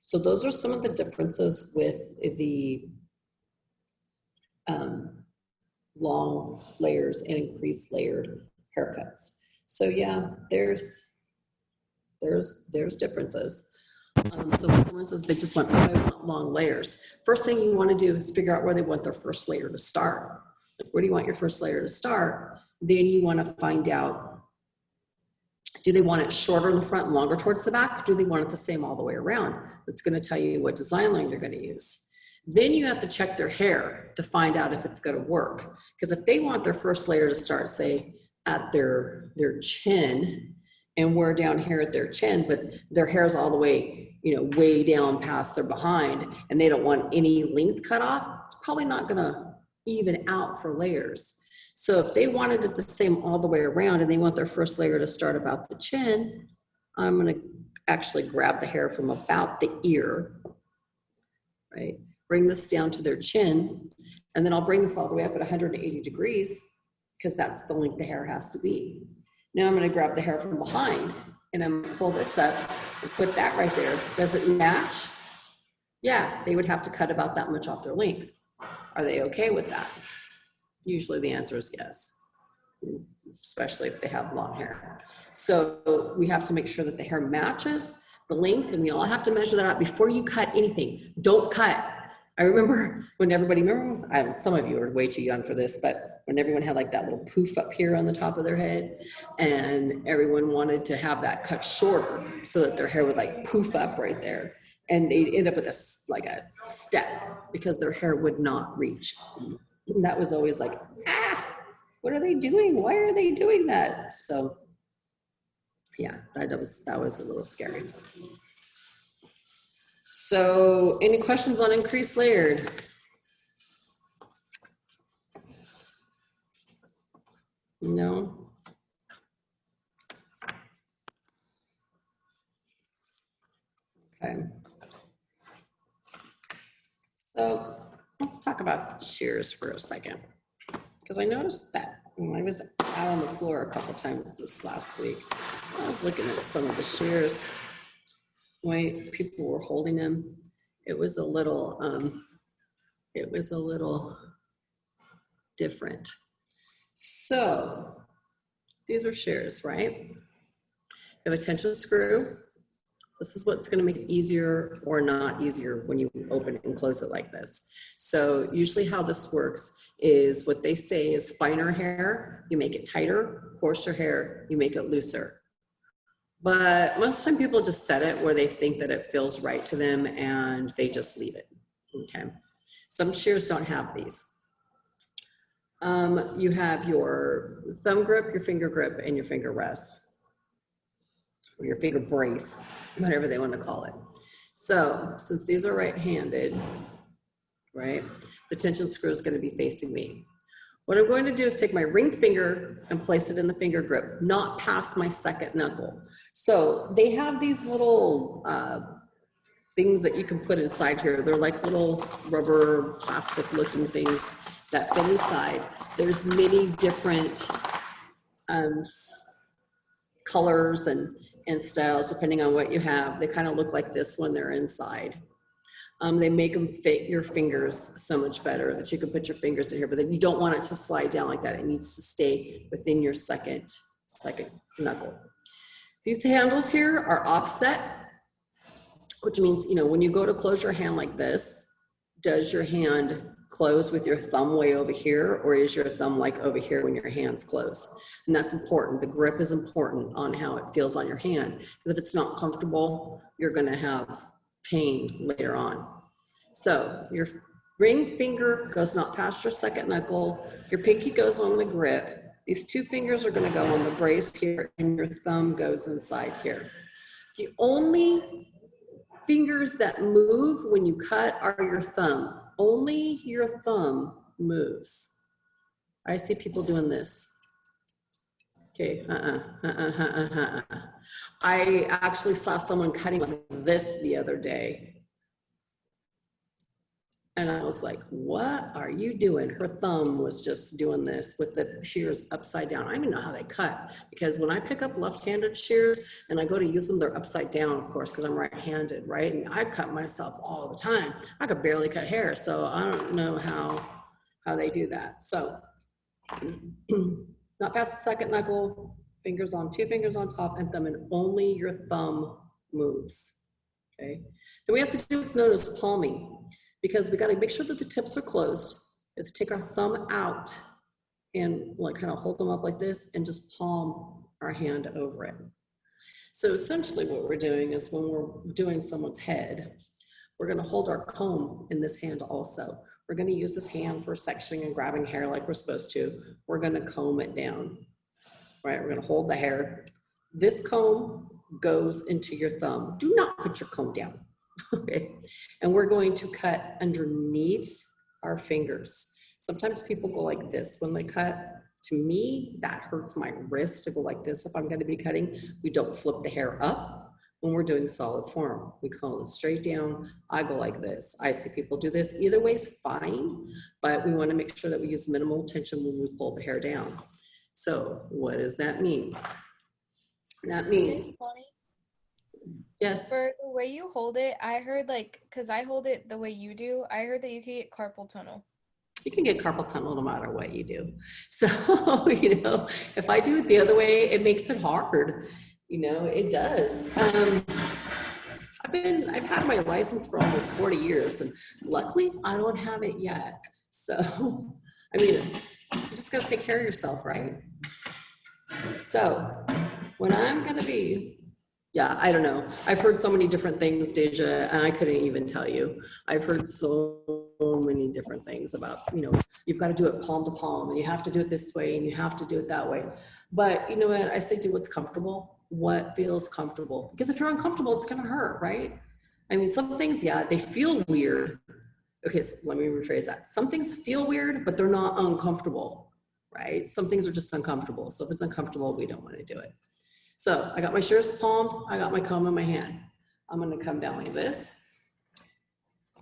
So those are some of the differences with the long layers and increased layered haircuts. So yeah, there's differences. So when someone says they just want, oh, I want long layers, first thing you want to do is figure out where they want their first layer to start. Like, where do you want your first layer to start? Then you want to find out, do they want it shorter in the front and longer towards the back? Do they want it the same all the way around? That's going to tell you what design line you're going to use. Then you have to check their hair to find out if it's going to work. Because if they want their first layer to start, say, at their chin, and we're down here at their chin, but their hair's all the way, way down past their behind, and they don't want any length cut off, it's probably not going to even out for layers. So if they wanted it the same all the way around and they want their first layer to start about the chin, I'm going to actually grab the hair from about the ear, right? Bring this down to their chin, and then I'll bring this all the way up at 180 degrees because that's the length the hair has to be. Now I'm going to grab the hair from behind and I'm going to pull this up and put that right there. Does it match? Yeah, they would have to cut about that much off their length. Are they okay with that? Usually the answer is yes, especially if they have long hair. So we have to make sure that the hair matches the length, and we all have to measure that out before you cut anything. Don't cut. I remember when everybody, some of you are way too young for this, but when everyone had like that little poof up here on the top of their head, and everyone wanted to have that cut shorter so that their hair would like poof up right there. And they'd end up with a step because their hair would not reach. And that was always like, what are they doing? Why are they doing that? So yeah, that was a little scary. So any questions on increased layered? No? Okay. So let's talk about shears for a second, because I noticed that when I was out on the floor a couple times this last week, I was looking at some of the shears, the way people were holding them. It was a little different. So these are shears, right? You have a tension screw. This is what's going to make it easier or not easier when you open and close it like this. So usually how this works is what they say is finer hair, you make it tighter, coarser hair, you make it looser. But most of the time people just set it where they think that it feels right to them and they just leave it, okay? Some shears don't have these. You have your thumb grip, your finger grip, and your finger rest, or your finger brace, whatever they want to call it. So since these are right-handed, right, the tension screw is going to be facing me. What I'm going to do is take my ring finger and place it in the finger grip, not past my second knuckle. So they have these little things that you can put inside here. They're like little rubber, plastic looking things that fit inside. There's many different colors and styles depending on what you have. They kind of look like this when they're inside. They make them fit your fingers so much better that you can put your fingers in here, but then you don't want it to slide down like that. It needs to stay within your second knuckle. These handles here are offset, which means, you know, when you go to close your hand like this, does your hand close with your thumb way over here, or is your thumb like over here when your hand's closed? And that's important. The grip is important on how it feels on your hand, because if it's not comfortable, you're going to have pain later on. So your ring finger goes not past your second knuckle, your pinky goes on the grip, these two fingers are going to go on the brace here, and your thumb goes inside here. The only fingers that move when you cut are your thumb. Only your thumb moves. I see people doing this. Okay, I actually saw someone cutting like this the other day. And I was like, what are you doing? Her thumb was just doing this with the shears upside down. I don't even know how they cut, because when I pick up left-handed shears and I go to use them, they're upside down, of course, because I'm right-handed, right? And I cut myself all the time. I could barely cut hair, so I don't know how they do that. So not past the second knuckle, fingers on, two fingers on top and thumb, and only your thumb moves, okay? Then we have to do what's known as palming, because we got to make sure that the tips are closed. We have to take our thumb out and like kind of hold them up like this and just palm our hand over it. So essentially what we're doing is when we're doing someone's head, we're going to hold our comb in this hand also. We're going to use this hand for sectioning and grabbing hair like we're supposed to. We're going to comb it down, right? We're going to hold the hair. This comb goes into your thumb. Do not put your comb down. Okay, and we're going to cut underneath our fingers. Sometimes people go like this when they cut. To me, that hurts my wrist to go like this if I'm going to be cutting. We don't flip the hair up when we're doing solid form. We call it straight down. I go like this. I see people do this. Either way is fine, but we want to make sure that we use minimal tension when we pull the hair down. So what does that mean? That means, yes. For the way you hold it, I heard like, because I hold it the way you do, I heard that you could get carpal tunnel. You can get carpal tunnel no matter what you do. So, you know, if I do it the other way, it makes it hard. You know, it does. I've had my license for almost 40 years, and luckily I don't have it yet. So, I mean, you just got to take care of yourself, right? So, when I'm going to be, yeah, I don't know. I've heard so many different things, Deja, and I couldn't even tell you. I've heard so many different things about, you know, you've got to do it palm to palm, and you have to do it this way, and you have to do it that way. But you know what? I say do what's comfortable, what feels comfortable. Because if you're uncomfortable, it's going to hurt, right? I mean, some things, yeah, they feel weird. Okay, so let me rephrase that. Some things feel weird, but they're not uncomfortable, right? Some things are just uncomfortable. So if it's uncomfortable, we don't want to do it. So I got my shears palmed, I got my comb in my hand. I'm gonna come down like this.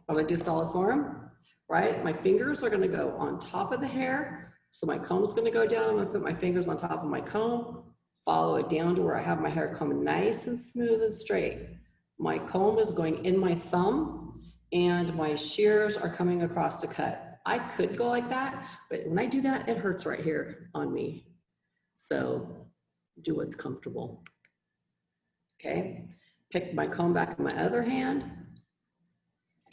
I'm gonna do solid form, right? My fingers are gonna go on top of the hair. So my comb's gonna go down. I'm gonna put my fingers on top of my comb, follow it down to where I have my hair coming nice and smooth and straight. My comb is going in my thumb and my shears are coming across the cut. I could go like that, but when I do that, it hurts right here on me. So do what's comfortable. Okay, pick my comb back in my other hand,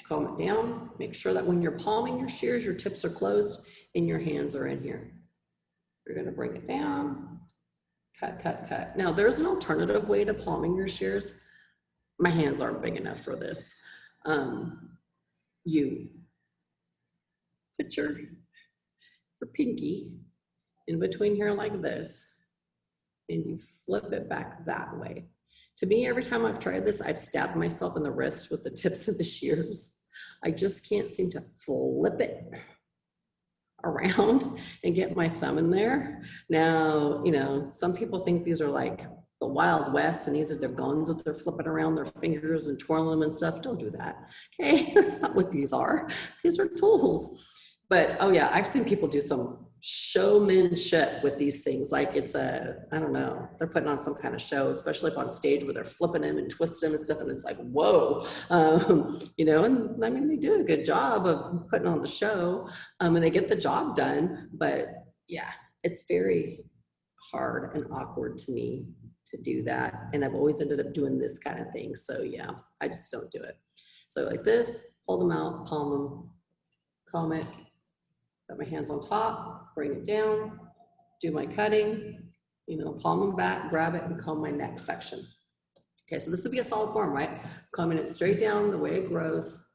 comb it down, make sure that when you're palming your shears, your tips are closed, and your hands are in here. You're gonna bring it down, cut, cut, cut. Now there's an alternative way to palming your shears. My hands aren't big enough for this. You put your pinky in between here like this, and you flip it back that way. To me, every time I've tried this, I've stabbed myself in the wrist with the tips of the shears. I just can't seem to flip it around and get my thumb in there. Now, you know, some people think these are like the Wild West and these are their guns that they're flipping around their fingers and twirling them and stuff. Don't do that. Okay, that's not what these are. These are tools. But oh yeah, I've seen people do some showmanship with these things. Like it's a, I don't know, they're putting on some kind of show, especially up on stage where they're flipping them and twisting them and stuff. And it's like, whoa, you know, and I mean, they do a good job of putting on the show and they get the job done. But yeah, it's very hard and awkward to me to do that. And I've always ended up doing this kind of thing. So yeah, I just don't do it. So like this, hold them out, palm them, comb it, put my hands on top, bring it down, do my cutting, you know, palm them back, grab it and comb my next section. Okay, so this would be a solid form, right? Combing it straight down the way it grows.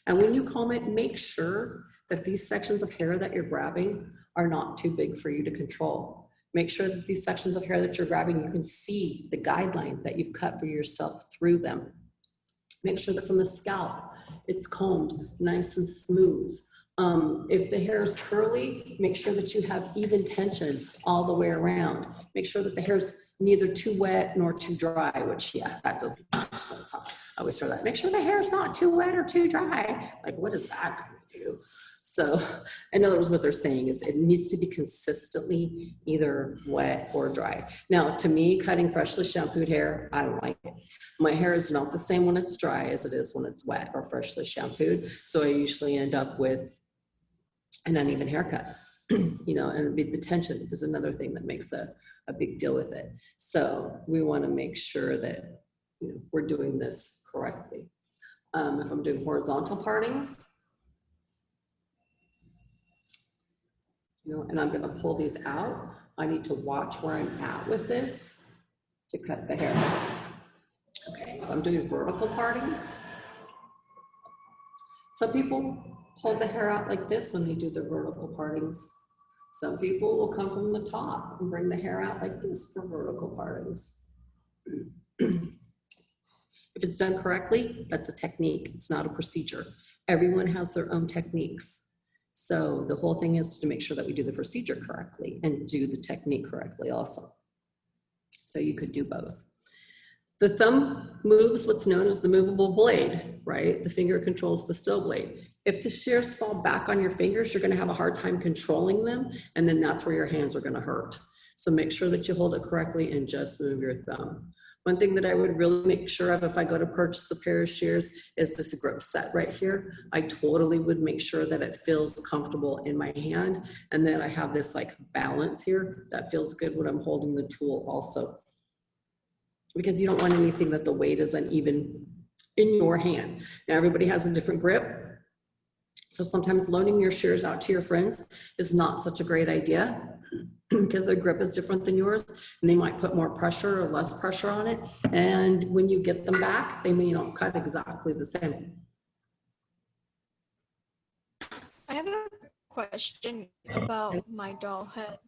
And when you comb it, make sure that these sections of hair that you're grabbing are not too big for you to control. Make sure that these sections of hair that you're grabbing, you can see the guideline that you've cut for yourself through them. Make sure that from the scalp, it's combed nice and smooth. If the hair is curly, make sure that you have even tension all the way around. Make sure that the hair's neither too wet nor too dry, which yeah, that doesn't make sense. I always hear that. Make sure the hair is not too wet or too dry. Like, what is that going to do? So in other words, what they're saying is it needs to be consistently either wet or dry. Now, to me, cutting freshly shampooed hair, I don't like it. My hair is not the same when it's dry as it is when it's wet or freshly shampooed. So I usually end up with an uneven haircut, you know, and the tension is another thing that makes a big deal with it. So we want to make sure that, you know, we're doing this correctly. If I'm doing horizontal partings, you know, and I'm going to pull these out, I need to watch where I'm at with this to cut the hair. Okay, if I'm doing vertical partings, some people hold the hair out like this when they do the vertical partings. Some people will come from the top and bring the hair out like this for vertical partings. If it's done correctly, that's a technique. It's not a procedure. Everyone has their own techniques. So the whole thing is to make sure that we do the procedure correctly and do the technique correctly also. So you could do both. The thumb moves what's known as the movable blade, right? The finger controls the still blade. If the shears fall back on your fingers, you're going to have a hard time controlling them, and then that's where your hands are going to hurt. So make sure that you hold it correctly and just move your thumb. One thing that I would really make sure of if I go to purchase a pair of shears is this grip set right here. I totally would make sure that it feels comfortable in my hand, and that I have this like balance here that feels good when I'm holding the tool also. Because you don't want anything that the weight is uneven in your hand. Now everybody has a different grip. So sometimes loaning your shears out to your friends is not such a great idea because their grip is different than yours and they might put more pressure or less pressure on it. And when you get them back, they may not cut exactly the same. I have a question about my doll head.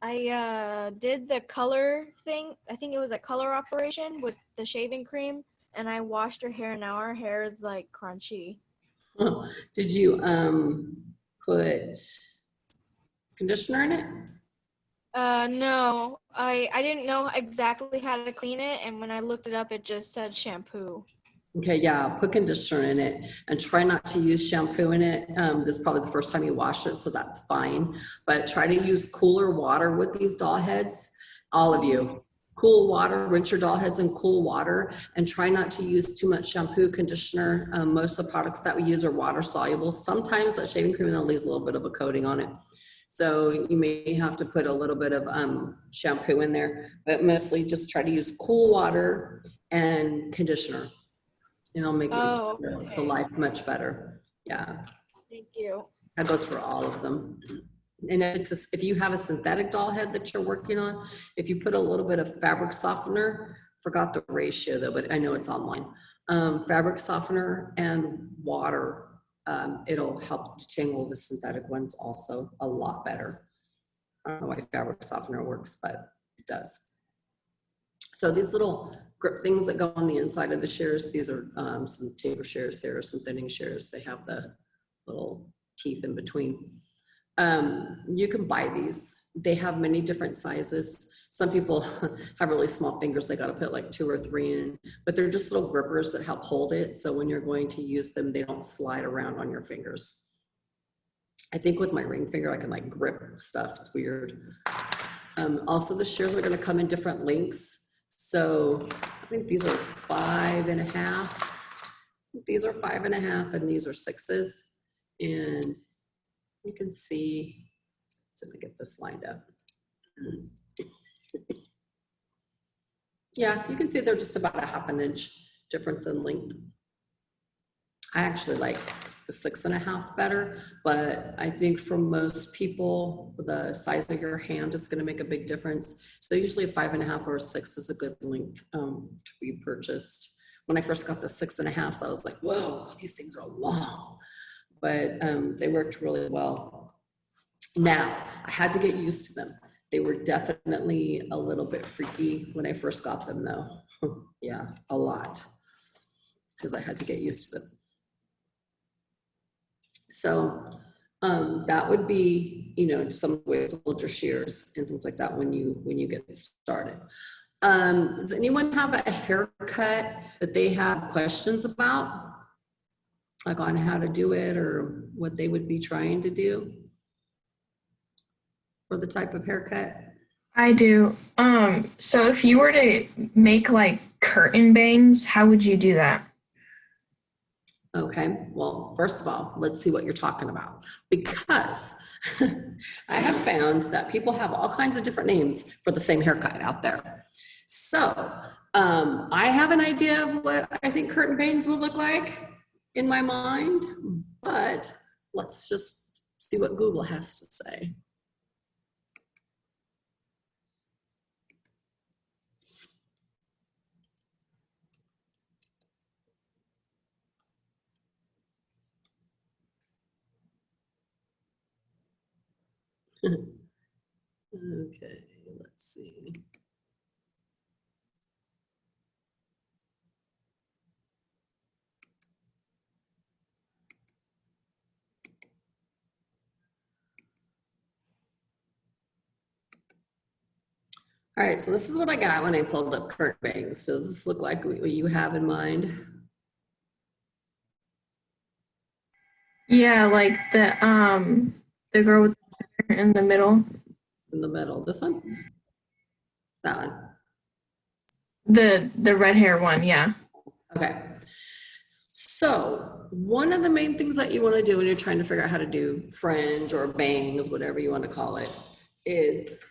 I did the color thing. I think it was a color operation with the shaving cream, and I washed her hair. Now her hair is like crunchy. Huh. Did you put conditioner in it? No, I didn't know exactly how to clean it, and when I looked it up, it just said shampoo. Okay, yeah, put conditioner in it and try not to use shampoo in it. This is probably the first time you wash it, so that's fine. But try to use cooler water with these doll heads, all of you. Cool water, rinse your doll heads in cool water, and try not to use too much shampoo, conditioner. Most of the products that we use are water soluble. Sometimes that shaving cream leaves a little bit of a coating on it. So you may have to put a little bit of shampoo in there, but mostly just try to use cool water and conditioner. And it'll make the life much better. Yeah. Thank you. That goes for all of them. And if you have a synthetic doll head that you're working on, if you put a little bit of fabric softener, forgot the ratio though, but I know it's online. Fabric softener and water, it'll help detangle the synthetic ones also a lot better. I don't know why fabric softener works, but it does. So these little grip things that go on the inside of the shears, these are some taper shears here, some thinning shears. They have the little teeth in between. You can buy these. They have many different sizes. Some people have really small fingers. They got to put like 2 or 3 in, but they're just little grippers that help hold it. So when you're going to use them, they don't slide around on your fingers. I think with my ring finger, I can like grip stuff. It's weird. Also, the shears are going to come in different lengths. So I think these are 5.5. These are 5.5, and these are 6s. And you can see, so let me get this lined up. Yeah, you can see they're just about a 1/2 inch difference in length. I actually like the 6.5 better, but I think for most people, the size of your hand is gonna make a big difference. So usually a 5.5 or a 6 is a good length to be purchased. When I first got the 6.5, I was like, whoa, these things are long. But they worked really well. Now, I had to get used to them. They were definitely a little bit freaky when I first got them though. Yeah, a lot, because I had to get used to them. So that would be, you know, some ways to hold your shears and things like that when you get started. Does anyone have a haircut that they have questions about? Like on how to do it or what they would be trying to do for the type of haircut? I do. So if you were to make like curtain bangs, how would you do that? Okay, well, first of all, let's see what you're talking about, because I have found that people have all kinds of different names for the same haircut out there. So I have an idea of what I think curtain bangs would look like in my mind, but let's just see what Google has to say. Okay, let's see. All right, so this is what I got when I pulled up curtain bangs. Does this look like what you have in mind? Yeah, like the girl with the hair in the middle. In the middle, this one? That one. The red hair one, yeah. Okay. So one of the main things that you want to do when you're trying to figure out how to do fringe or bangs, whatever you want to call it, is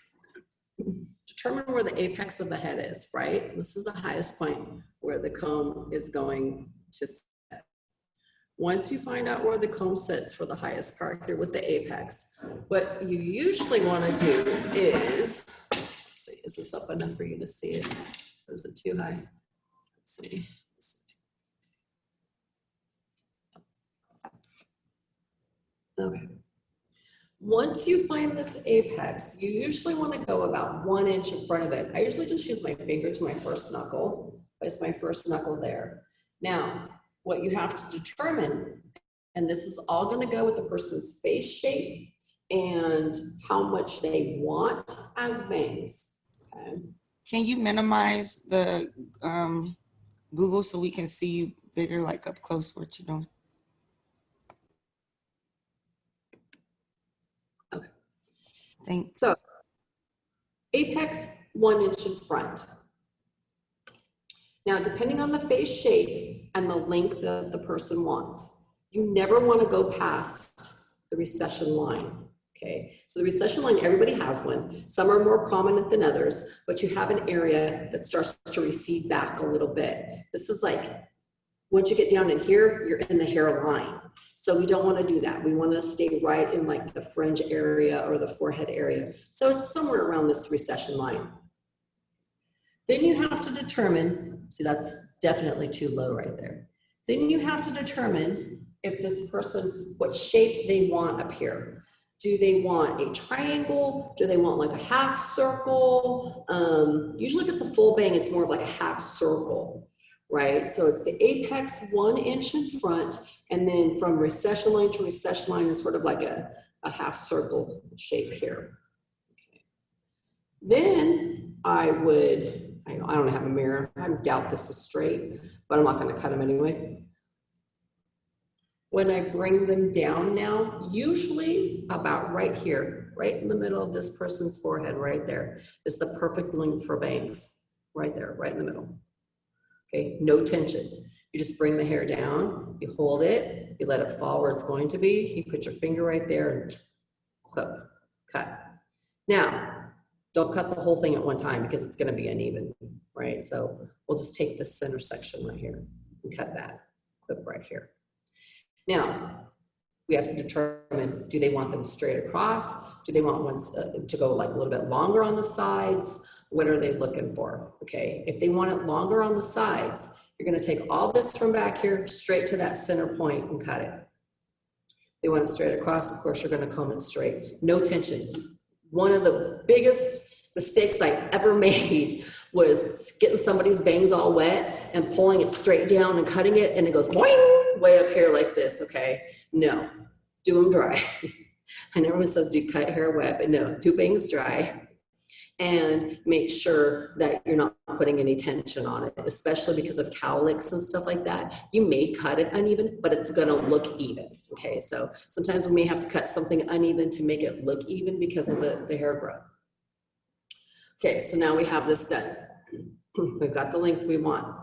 determine where the apex of the head is, right? This is the highest point where the comb is going to sit. Once you find out where the comb sits for the highest part here with the apex, what you usually want to do is, let's see, is this up enough for you to see it? Or is it too high? Let's see. Okay. Once you find this apex, you usually want to go about 1 inch in front of it. I usually just use my finger to my first knuckle. Place my first knuckle there. Now, what you have to determine, and this is all going to go with the person's face shape and how much they want as bangs. Okay. Can you minimize the Google so we can see you bigger, like up close, what you're doing? Okay. Thanks. So, apex 1 inch in front. Now, depending on the face shape and the length that the person wants, you never want to go past the recession line, okay? So the recession line, everybody has one. Some are more prominent than others, but you have an area that starts to recede back a little bit. This is like Once you get down in here, you're in the hairline. So we don't want to do that. We want to stay right in like the fringe area or the forehead area. So it's somewhere around this recession line. Then you have to determine, see, that's definitely too low right there. Then you have to determine if this person, what shape they want up here. Do they want a triangle? Do they want like a half circle? Usually if it's a full bang, it's more of like a half circle, right? So it's the apex 1 inch in front, and then from recession line to recession line is sort of like a half circle shape here. Okay. Then I would, I don't have a mirror. I doubt this is straight, but I'm not gonna cut them anyway. When I bring them down now, usually about right here, right in the middle of this person's forehead, right there, is the perfect length for bangs. Right there, right in the middle. Okay, no tension. You just bring the hair down, you hold it, you let it fall where it's going to be, you put your finger right there and clip, cut. Now, don't cut the whole thing at one time because it's gonna be uneven, right? So we'll just take this center section right here and cut that, clip right here. Now, we have to determine, do they want them straight across? Do they want ones to go like a little bit longer on the sides? What are they looking for? Okay, if they want it longer on the sides, you're gonna take all this from back here straight to that center point and cut it. If they want it straight across, of course, you're gonna comb it straight. No tension. One of the biggest mistakes I ever made was getting somebody's bangs all wet and pulling it straight down and cutting it, and it goes boing, way up here like this, okay? No, do them dry. And everyone says, do cut hair wet, but no, do bangs dry. And make sure that you're not putting any tension on it, especially because of cowlicks and stuff like that. You may cut it uneven, but it's gonna look even, okay? So sometimes we may have to cut something uneven to make it look even because of the hair growth. Okay, so now we have this done. We've got the length we want.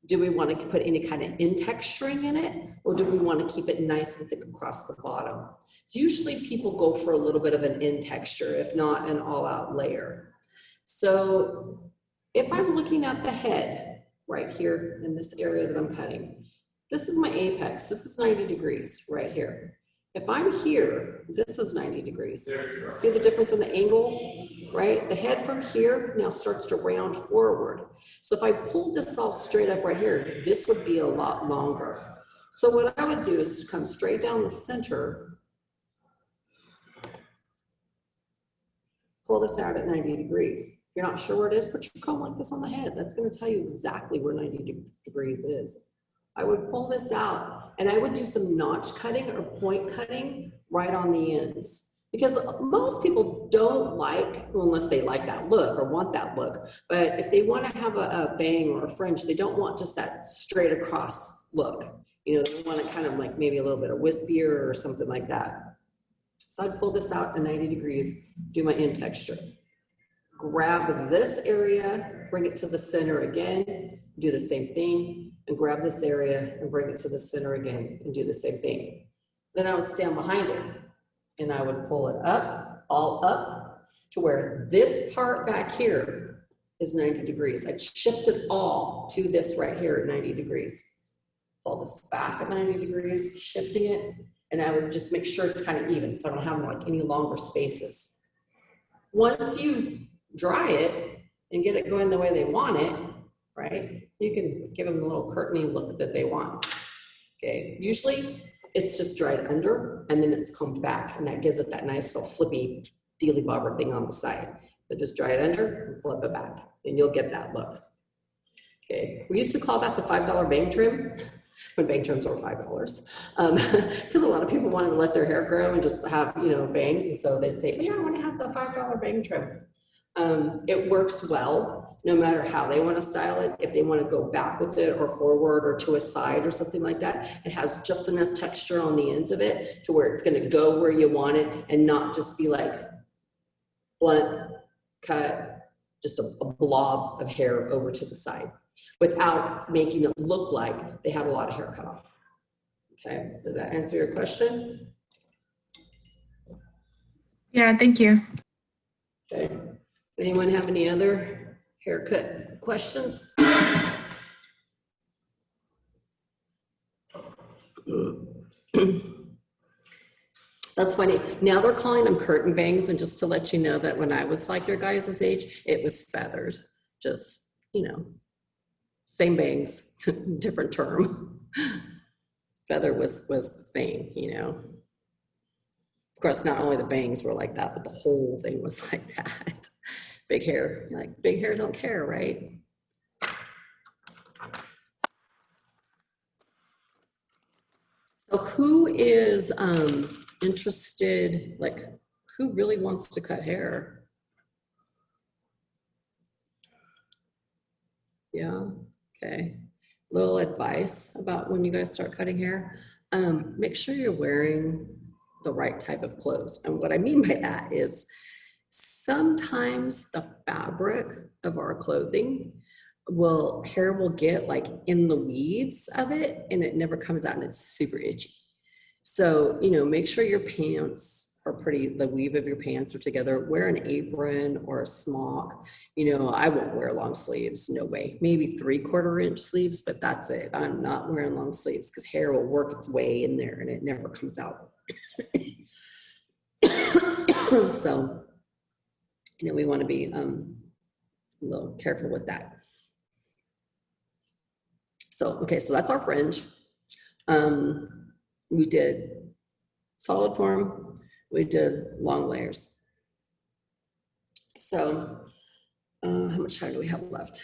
Do we want to put any kind of in-texturing in it, or do we want to keep it nice and thick across the bottom? Usually people go for a little bit of an in-texture, if not an all-out layer. So if I'm looking at the head right here in this area that I'm cutting, this is my apex. This is 90 degrees right here. If I'm here, this is 90 degrees. See the difference in the angle, right? The head from here now starts to round forward. So if I pulled this all straight up right here, this would be a lot longer. So what I would do is come straight down the center, pull this out at 90 degrees. If you're not sure where it is, put your comb like this on the head. That's gonna tell you exactly where 90 degrees is. I would pull this out and I would do some notch cutting or point cutting right on the ends. Because most people don't like, unless they like that look or want that look, but if they want to have a bang or a fringe, they don't want just that straight across look. You know, they want it kind of like maybe a little bit of wispier or something like that. So I'd pull this out at 90 degrees, do my in texture. Grab this area, bring it to the center again, do the same thing, and grab this area and bring it to the center again and do the same thing. Then I would stand behind it and I would pull it up, all up, to where this part back here is 90 degrees. I'd shift it all to this right here at 90 degrees. Pull this back at 90 degrees, shifting it, and I would just make sure it's kind of even so I don't have like any longer spaces. Once you dry it and get it going the way they want it, right, you can give them a little curtainy look that they want. Okay, usually it's just dried under and then it's combed back, and that gives it that nice little flippy dealy bobber thing on the side. But just dry it under and flip it back and you'll get that look. Okay, we used to call that the $5 bang trim when bang trims were $5, because a lot of people wanted to let their hair grow and just have, you know, bangs, and so they'd say, yeah, I want to have the $5 bang trim. It works well no matter how they want to style it. If they want to go back with it or forward or to a side or something like that, it has just enough texture on the ends of it to where it's going to go where you want it and not just be like blunt cut, just a blob of hair over to the side without making it look like they had a lot of hair cut off. Okay, does that answer your question? Yeah, thank you. Okay, anyone have any other haircut questions? That's funny. Now they're calling them curtain bangs, and just to let you know that when I was like your guys' age, it was feathered. Just, same bangs, different term. Feather was the thing, Of course, not only the bangs were like that, but the whole thing was like that. Big hair, like big hair don't care, right? So who is interested, like who really wants to cut hair? Yeah, okay. Little advice about when you guys start cutting hair. Make sure you're wearing the right type of clothes. And what I mean by that is sometimes the fabric of our clothing hair will get like in the weeds of it and it never comes out and it's super itchy. So, make sure your pants are the weave of your pants are together. Wear an apron or a smock. I won't wear long sleeves, no way. Maybe 3/4 inch sleeves, but that's it. I'm not wearing long sleeves because hair will work its way in there and it never comes out. So, we want to be a little careful with that. So, okay, so that's our fringe. We did solid form, we did long layers. So, how much time do we have left?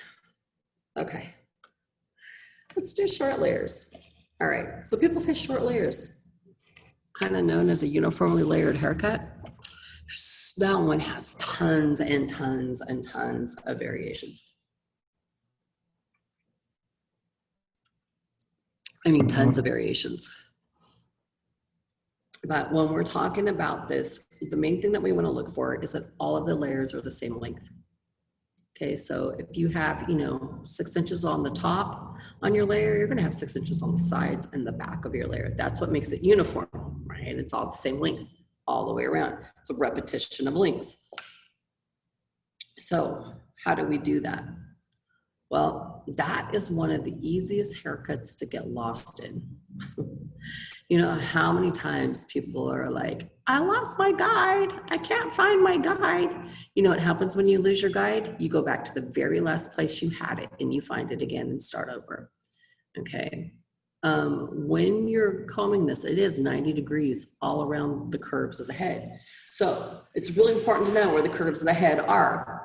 Okay, let's do short layers. All right, so people say short layers, kind of known as a uniformly layered haircut. That one has tons and tons and tons of variations. I mean, tons of variations. But when we're talking about this, the main thing that we want to look for is that all of the layers are the same length. Okay, so if you have, 6 inches on the top on your layer, you're going to have 6 inches on the sides and the back of your layer. That's what makes it uniform, right? It's all the same length all the way around. It's a repetition of lengths. So how do we do that? Well, that is one of the easiest haircuts to get lost in. How many times people are like, I lost my guide. I can't find my guide. What happens when you lose your guide? You go back to the very last place you had it and you find it again and start over. Okay. When you're combing this, it is 90 degrees all around the curves of the head. So it's really important to know where the curves of the head are.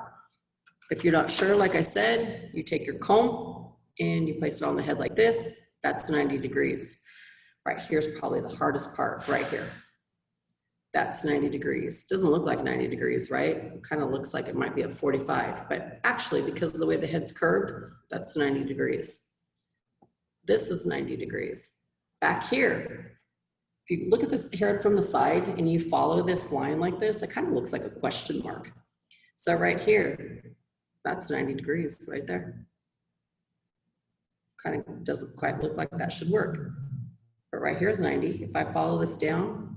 If you're not sure, like I said, you take your comb and you place it on the head like this. That's 90 degrees. Right here's probably the hardest part right here. That's 90 degrees. Doesn't look like 90 degrees, right? It kind of looks like it might be at 45, but actually because of the way the head's curved, that's 90 degrees. This is 90 degrees. Back here, if you look at this hair from the side and you follow this line like this, it kind of looks like a question mark. So right here, that's 90 degrees right there. Kind of doesn't quite look like that should work. But right here is 90. If I follow this down,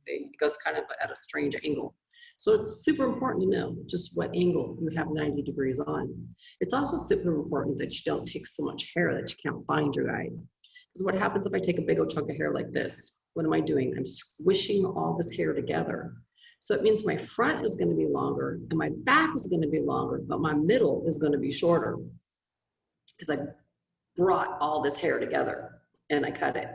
it goes kind of at a strange angle. So it's super important to know just what angle you have 90 degrees on. It's also super important that you don't take so much hair that you can't find your guide. Because what happens if I take a big old chunk of hair like this? What am I doing? I'm squishing all this hair together. So it means my front is going to be longer and my back is going to be longer, but my middle is going to be shorter because I brought all this hair together and I cut it.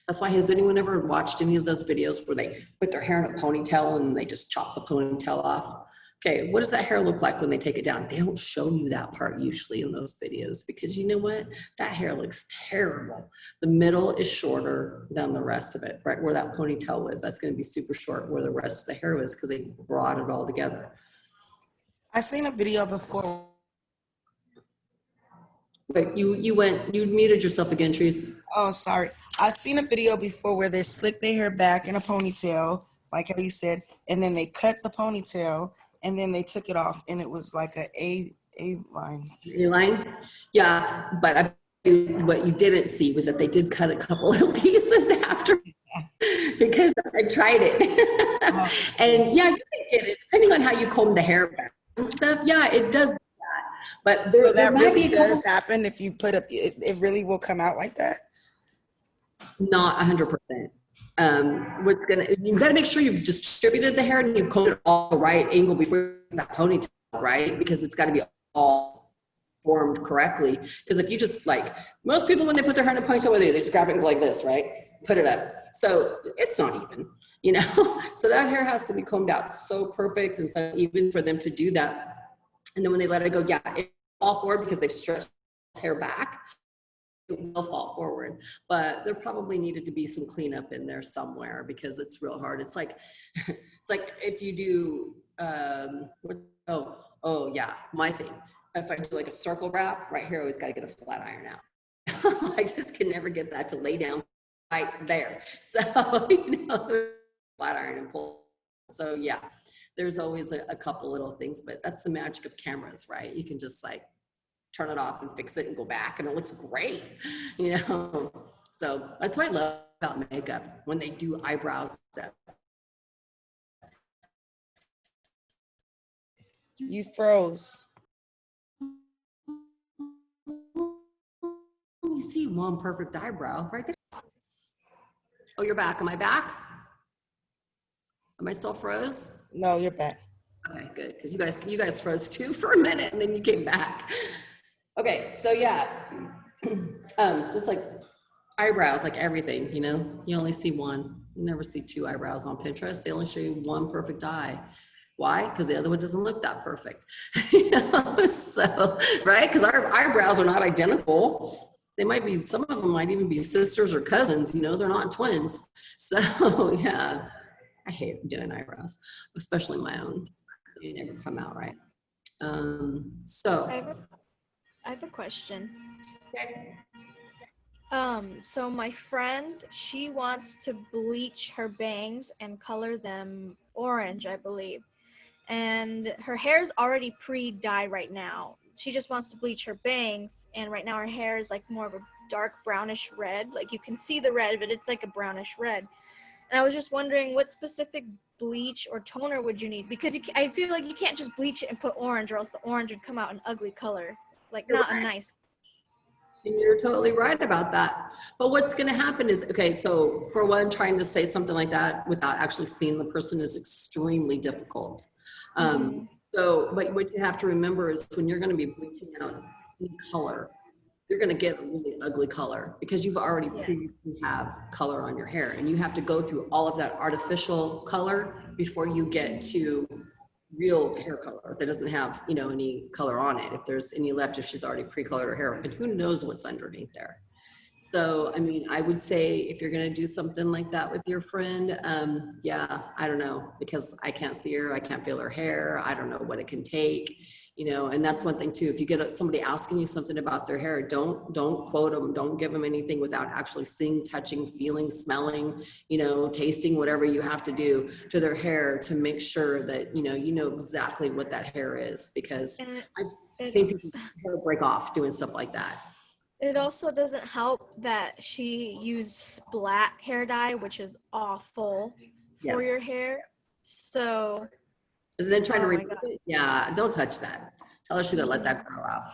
That's why, has anyone ever watched any of those videos where they put their hair in a ponytail and they just chop the ponytail off? Okay, what does that hair look like when they take it down? They don't show you that part usually in those videos because you know what? That hair looks terrible. The middle is shorter than the rest of it, right? Where that ponytail was, that's gonna be super short where the rest of the hair was because they brought it all together. I seen a video before. Wait, you muted yourself again, Trees. Oh, sorry. I've seen a video before where they slick their hair back in a ponytail, like how you said, and then they cut the ponytail and then they took it off and it was like a line. A-line? Yeah, but what you didn't see was that they did cut a couple little pieces after because I tried it. And yeah, you can get it, depending on how you comb the hair back and stuff. Yeah, it does that. But there So that might really be a couple. does happen if you put up, it really will come out like that? Not 100%. You've got to make sure you've distributed the hair and you've combed it all the right angle before you put that ponytail, right? Because it's got to be all formed correctly. Because if you just like, most people when they put their hair in a ponytail, what do? They just grab it like this, right? Put it up. So it's not even, you know? So that hair has to be combed out so perfect and so even for them to do that. And then when they let it go, yeah, it will fall forward because they've stretched hair back. It will fall forward, but there probably needed to be some cleanup in there somewhere because it's real hard. It's like if you do, yeah, my thing. If I do like a circle wrap right here, I always got to get a flat iron out. I just can never get that to lay down right there. So, flat iron and pull. So yeah, there's always a couple little things, but that's the magic of cameras, right? You can just like turn it off and fix it and go back and it looks great, So that's what I love about makeup when they do eyebrows stuff. You froze. You see one perfect eyebrow right there. Oh, you're back. Am I back? Am I still froze? No, you're back. Okay, good. Because you guys froze too for a minute and then you came back. Okay, so yeah, just like eyebrows, like everything, you only see one. You never see two eyebrows on Pinterest. They only show you one perfect eye. Why? Because the other one doesn't look that perfect. So, right? Because our eyebrows are not identical. They might be, some of them might even be sisters or cousins, they're not twins. So yeah, I hate doing eyebrows, especially my own. They never come out right. I have a question. Okay. So my friend, she wants to bleach her bangs and color them orange, I believe. And her hair's already pre-dyed right now. She just wants to bleach her bangs, and right now her hair is like more of a dark brownish red. Like you can see the red, but it's like a brownish red. And I was just wondering what specific bleach or toner would you need? Because I feel like you can't just bleach it and put orange, or else the orange would come out an ugly color. Like You're not right. a nice. And you're totally right about that. But what's going to happen is, okay, so for one, trying to say something like that without actually seeing the person is extremely difficult. But what you have to remember is when you're going to be bleaching out any color, you're going to get a really ugly color because you've already previously have color on your hair, and you have to go through all of that artificial color before you get to real hair color that doesn't have any color on it. If there's any left, if she's already pre-colored her hair, and who knows what's underneath there. So I mean, I would say if you're going to do something like that with your friend, yeah, I don't know, because I can't see her, I can't feel her hair, I don't know what it can take, and that's one thing too. If you get somebody asking you something about their hair, don't quote them, don't give them anything without actually seeing, touching, feeling, smelling, tasting, whatever you have to do to their hair to make sure that you know exactly what that hair is, because I've seen people hair break off doing stuff like that. It also doesn't help that she used splat hair dye, which is awful for your hair. So. And then trying to my remove it. Yeah, don't touch that. Tell her she's gonna let that grow out.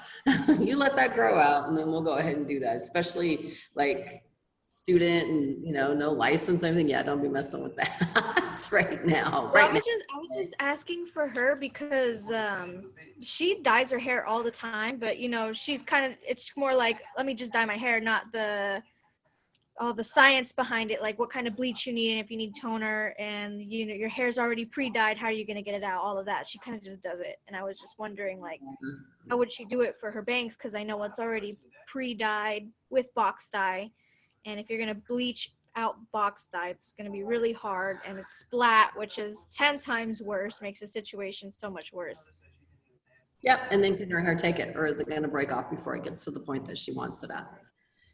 You let that grow out, and then we'll go ahead and do that. Especially like student and no license, everything. Yeah, don't be messing with that right now. I was just asking for her because she dyes her hair all the time, but she's it's more like, let me just dye my hair, not all the science behind it, like what kind of bleach you need and if you need toner, and your hair's already pre-dyed, how are you going to get it out, all of that. She kind of just does it, and I was just wondering, like, how would she do it for her bangs, because I know it's already pre-dyed with box dye, and if you're going to bleach out box dye, it's going to be really hard, and it's splat, which is 10 times worse, makes the situation so much worse. Yep, and then can her hair take it, or is it going to break off before it gets to the point that she wants it at?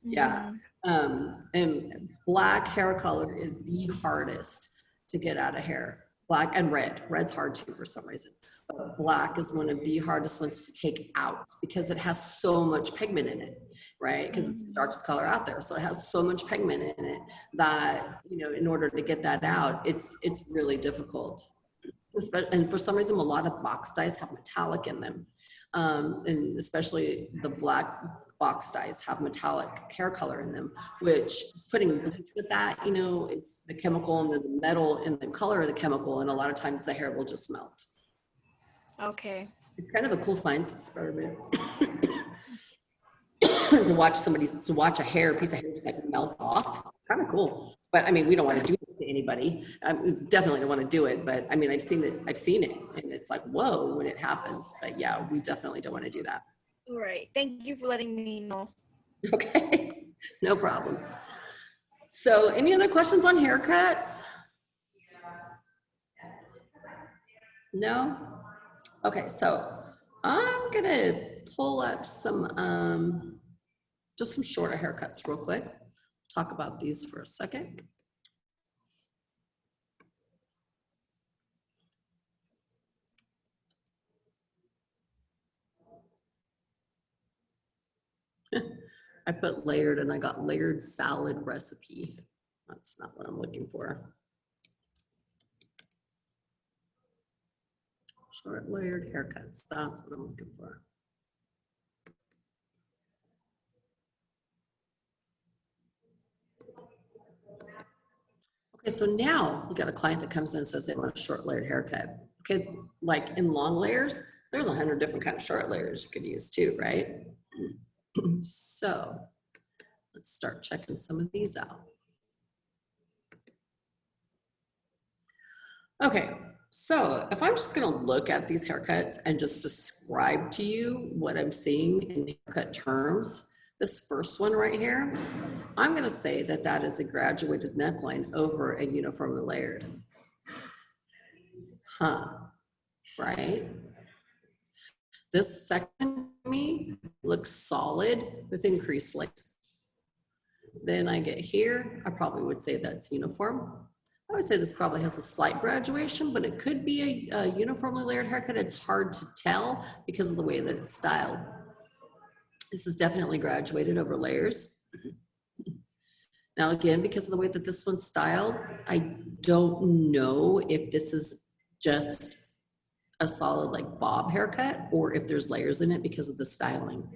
Yeah. And black hair color is the hardest to get out of hair. Black and red. Red's hard too for some reason. But black is one of the hardest ones to take out because it has so much pigment in it, right? Because it's the darkest color out there. So it has so much pigment in it that, in order to get that out, it's really difficult. And for some reason, a lot of box dyes have metallic in them. And especially the black box dyes have metallic hair color in them, which putting bleach with that, you know, it's the chemical and the metal and the color of the chemical, and a lot of times the hair will just melt. Okay. It's kind of a cool science experiment to watch a piece of hair just like melt off. Kind of cool. But I mean, we don't want to do it to anybody. We definitely don't want to do it. But I mean, I've seen it, and it's like, whoa, when it happens. But yeah, we definitely don't want to do that. All right. Thank you for letting me know. Okay, no problem. So any other questions on haircuts? No? Okay, so I'm gonna pull up some, just some shorter haircuts real quick. Talk about these for a second. I put layered and I got layered salad recipe. That's not what I'm looking for. Short layered haircuts, that's what I'm looking for. Okay, so now you got a client that comes in and says they want a short layered haircut. Okay, like in long layers, there's 100 different kind of short layers you could use too, right? So let's start checking some of these out. Okay, so if I'm just gonna look at these haircuts and just describe to you what I'm seeing in haircut terms, this first one right here, I'm gonna say that that is a graduated neckline over a uniformly layered. Right? This second to me looks solid with increased length. Then I get here, I probably would say that's uniform. I would say this probably has a slight graduation, but it could be a uniformly layered haircut. It's hard to tell because of the way that it's styled. This is definitely graduated over layers. Now again, because of the way that this one's styled, I don't know if this is just a solid like bob haircut or if there's layers in it because of the styling.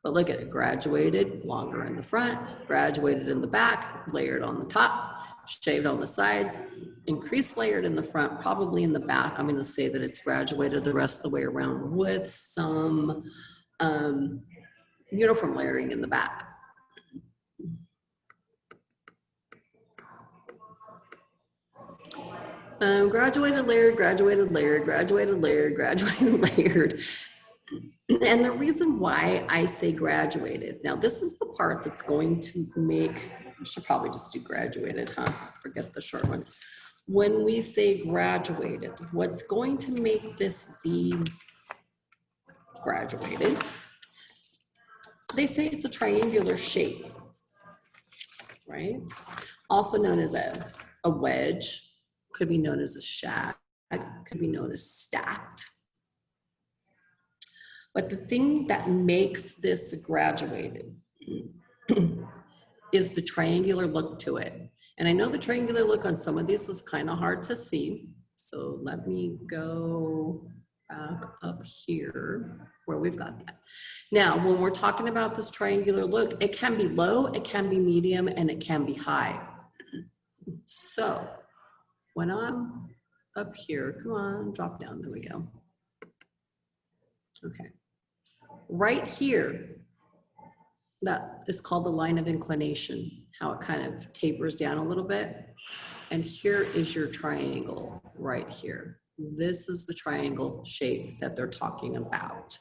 But look at it, graduated, longer in the front, graduated in the back, layered on the top, shaved on the sides, increased layered in the front, probably in the back. I'm gonna say that it's graduated the rest of the way around with some uniform layering in the back. Graduated layered, graduated layered, graduated layered, graduated layered. And the reason why I say graduated, now this is the part that's going to make, I should probably just do graduated, forget the short ones. When we say graduated, what's going to make this be graduated? They say it's a triangular shape, right? Also known as a wedge, could be known as a shag, could be known as stacked. But the thing that makes this graduated is the triangular look to it. And I know the triangular look on some of these is kind of hard to see. So let me go back up here where we've got that. Now, when we're talking about this triangular look, it can be low, it can be medium, and it can be high. So when I'm up here, come on, drop down, there we go. Okay. Right here, that is called the line of inclination, how it kind of tapers down a little bit. And here is your triangle right here. This is the triangle shape that they're talking about.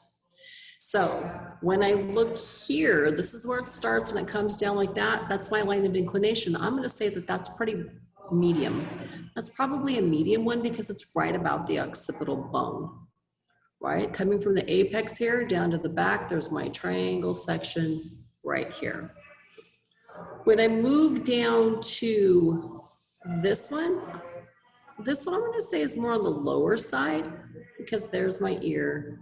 So when I look here, this is where it starts and it comes down like that. That's my line of inclination. I'm going to say that that's pretty medium. That's probably a medium one because it's right about the occipital bone. Right, coming from the apex here down to the back, there's my triangle section right here. When I move down to this one I'm gonna say is more on the lower side because there's my ear.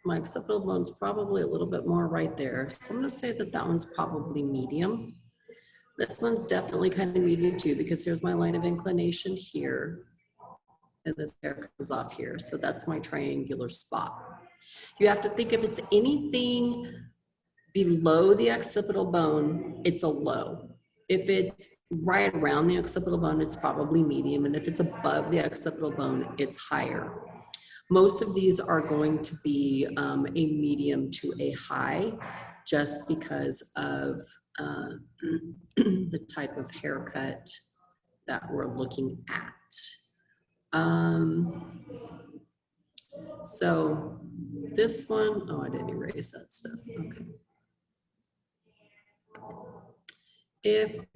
My occipital bone's probably a little bit more right there. So I'm gonna say that that one's probably medium. This one's definitely kind of medium too because here's my line of inclination here. And this hair comes off here. So that's my triangular spot. You have to think if it's anything below the occipital bone, it's a low. If it's right around the occipital bone, it's probably medium. And if it's above the occipital bone, it's higher. Most of these are going to be a medium to a high, just because of the type of haircut that we're looking at. So this one, oh, I didn't erase that stuff, okay.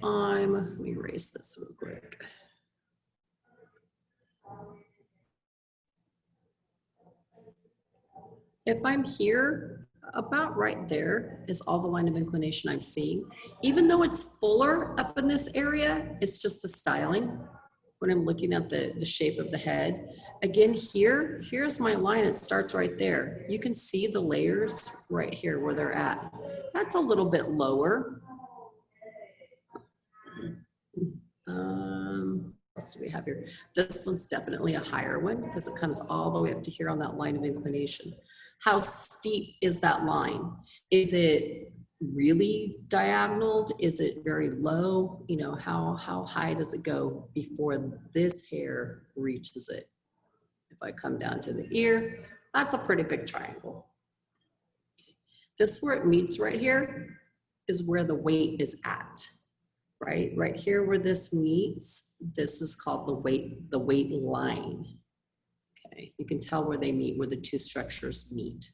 Let me erase this real quick. If I'm here, about right there is all the line of inclination I'm seeing. Even though it's fuller up in this area, it's just the styling. When I'm looking at the shape of the head. Again, here's my line, it starts right there. You can see the layers right here where they're at. That's a little bit lower. What else do we have here? This one's definitely a higher one because it comes all the way up to here on that line of inclination. How steep is that line? Is it really diagonal? Is it very low? You know, how high does it go before this hair reaches it? If I come down to the ear, that's a pretty big triangle. This where it meets right here is where the weight is at, right? Right here where this meets, this is called the weight line. Okay, you can tell where they meet, where the two structures meet.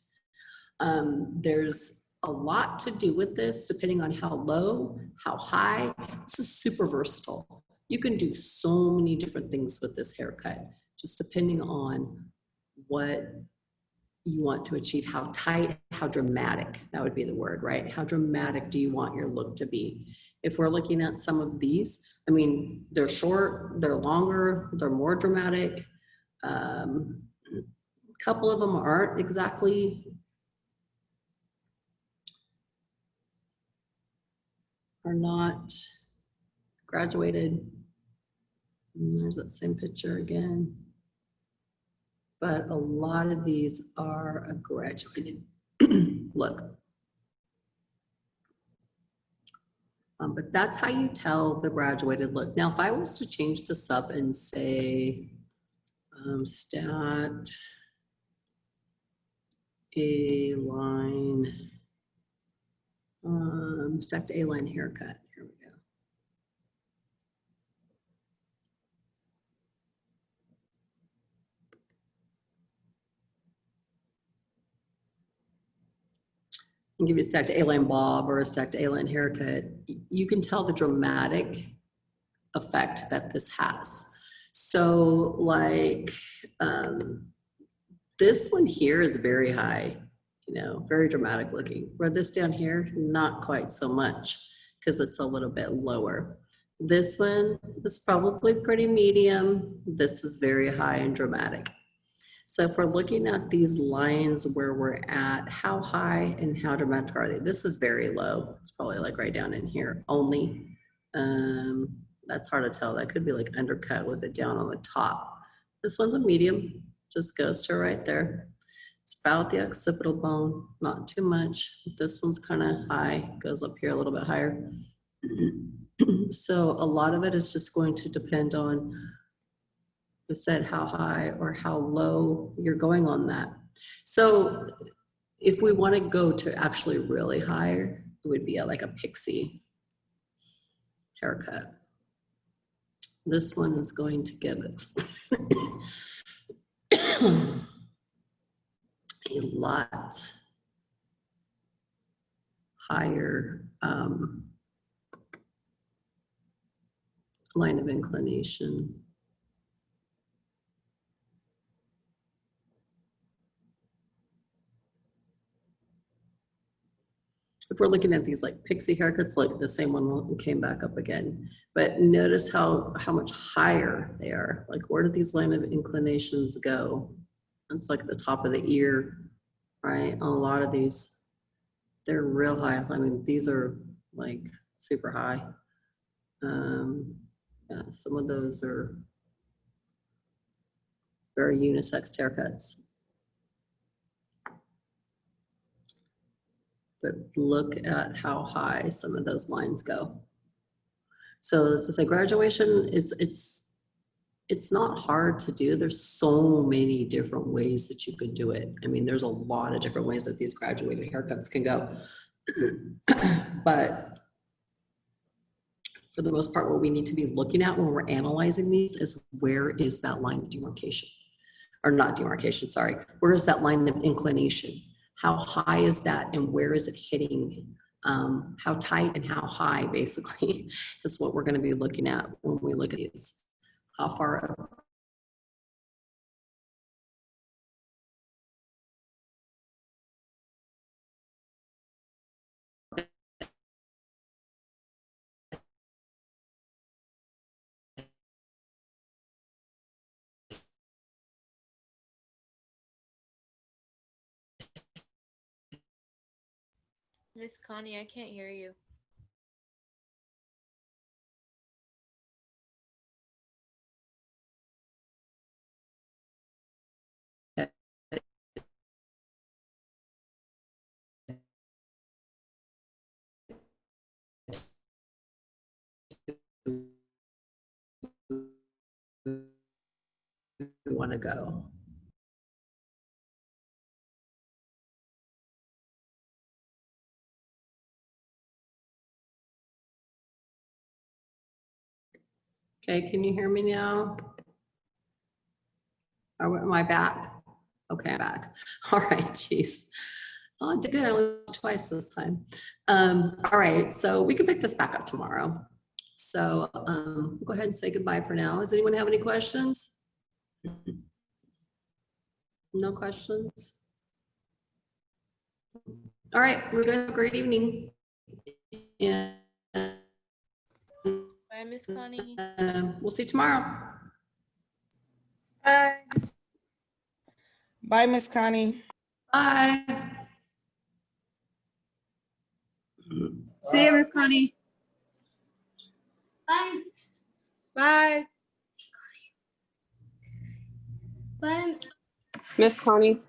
There's a lot to do with this depending on how low, how high. This is super versatile. You can do so many different things with this haircut, just depending on what you want to achieve, how tight, how dramatic, that would be the word, right? How dramatic do you want your look to be? If we're looking at some of these, I mean, they're short, they're longer, they're more dramatic. A couple of them aren't exactly are not graduated. And there's that same picture again. But a lot of these are a graduated look. But that's how you tell the graduated look. Now, if I was to change this up and say, stacked A-line, stacked A-line haircut. Here we go. And give you a stacked A-line bob or a stacked A-line haircut. You can tell the dramatic effect that this has. So like this one here is very high, you know, very dramatic looking. Where this down here, not quite so much because it's a little bit lower. This one is probably pretty medium. This is very high and dramatic. So if we're looking at these lines where we're at, how high and how dramatic are they? This is very low. It's probably like right down in here only. That's hard to tell. That could be like undercut with it down on the top. This one's a medium, just goes to right there. It's about the occipital bone, not too much. This one's kind of high, goes up here a little bit higher. So a lot of it is just going to depend on, I said, how high or how low you're going on that. So if we want to go to actually really high, it would be like a pixie haircut. This one is going to give it a lot higher line of inclination. If we're looking at these like pixie haircuts, like the same one came back up again, but notice how much higher they are. Like where did these line of inclinations go? It's like the top of the ear, right? On a lot of these, they're real high. I mean, these are like super high. Yeah, some of those are very unisex haircuts. but look at how high some of those lines go. So let's just say graduation, it's not hard to do. There's so many different ways that you could do it. I mean, there's a lot of different ways that these graduated haircuts can go. But for the most part, what we need to be looking at when we're analyzing these is where is that line of demarcation? Or not demarcation, sorry. Where is that line of inclination? How high is that and where is it hitting? How tight and how high basically is what we're going to be looking at when we look at these. How far up? Miss Connie, I can't hear you. We want to go. Okay, can you hear me now? Or am I back? Okay, I'm back. All right, geez. Oh, I did good. I only twice this time. All right, so we can pick this back up tomorrow. So go ahead and say goodbye for now. Does anyone have any questions? No questions? All right, we're going to have a great evening. And Bye, Miss Connie. we'll see you tomorrow. Bye, Miss Connie. Bye. See you, Miss Connie. Bye. Bye. Bye. Miss Connie.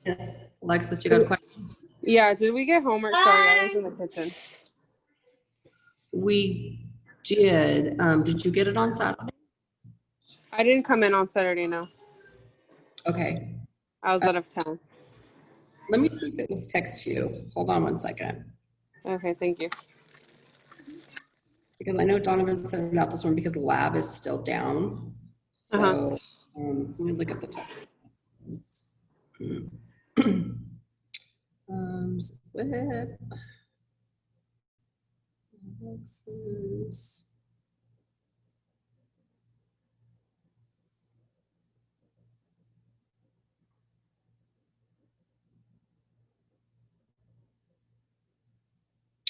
Yes, Alexis, you got a question? Yeah, did we get homework? Sorry, I was in the kitchen. We did. Did you get it on Saturday? I didn't come in on Saturday, no. Okay. I was out of town. Let me see if it was text to you. Hold on one second. Okay, thank you. Because I know Donovan sent it out this one because the lab is still down. So let me look at the text. Web. Alexis.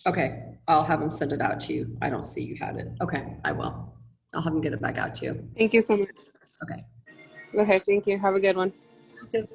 Okay, I'll have him send it out to you. I don't see you had it. Okay, I will. I'll have him get it back out to you. Thank you so much. Okay. Okay, thank you. Have a good one. Okay.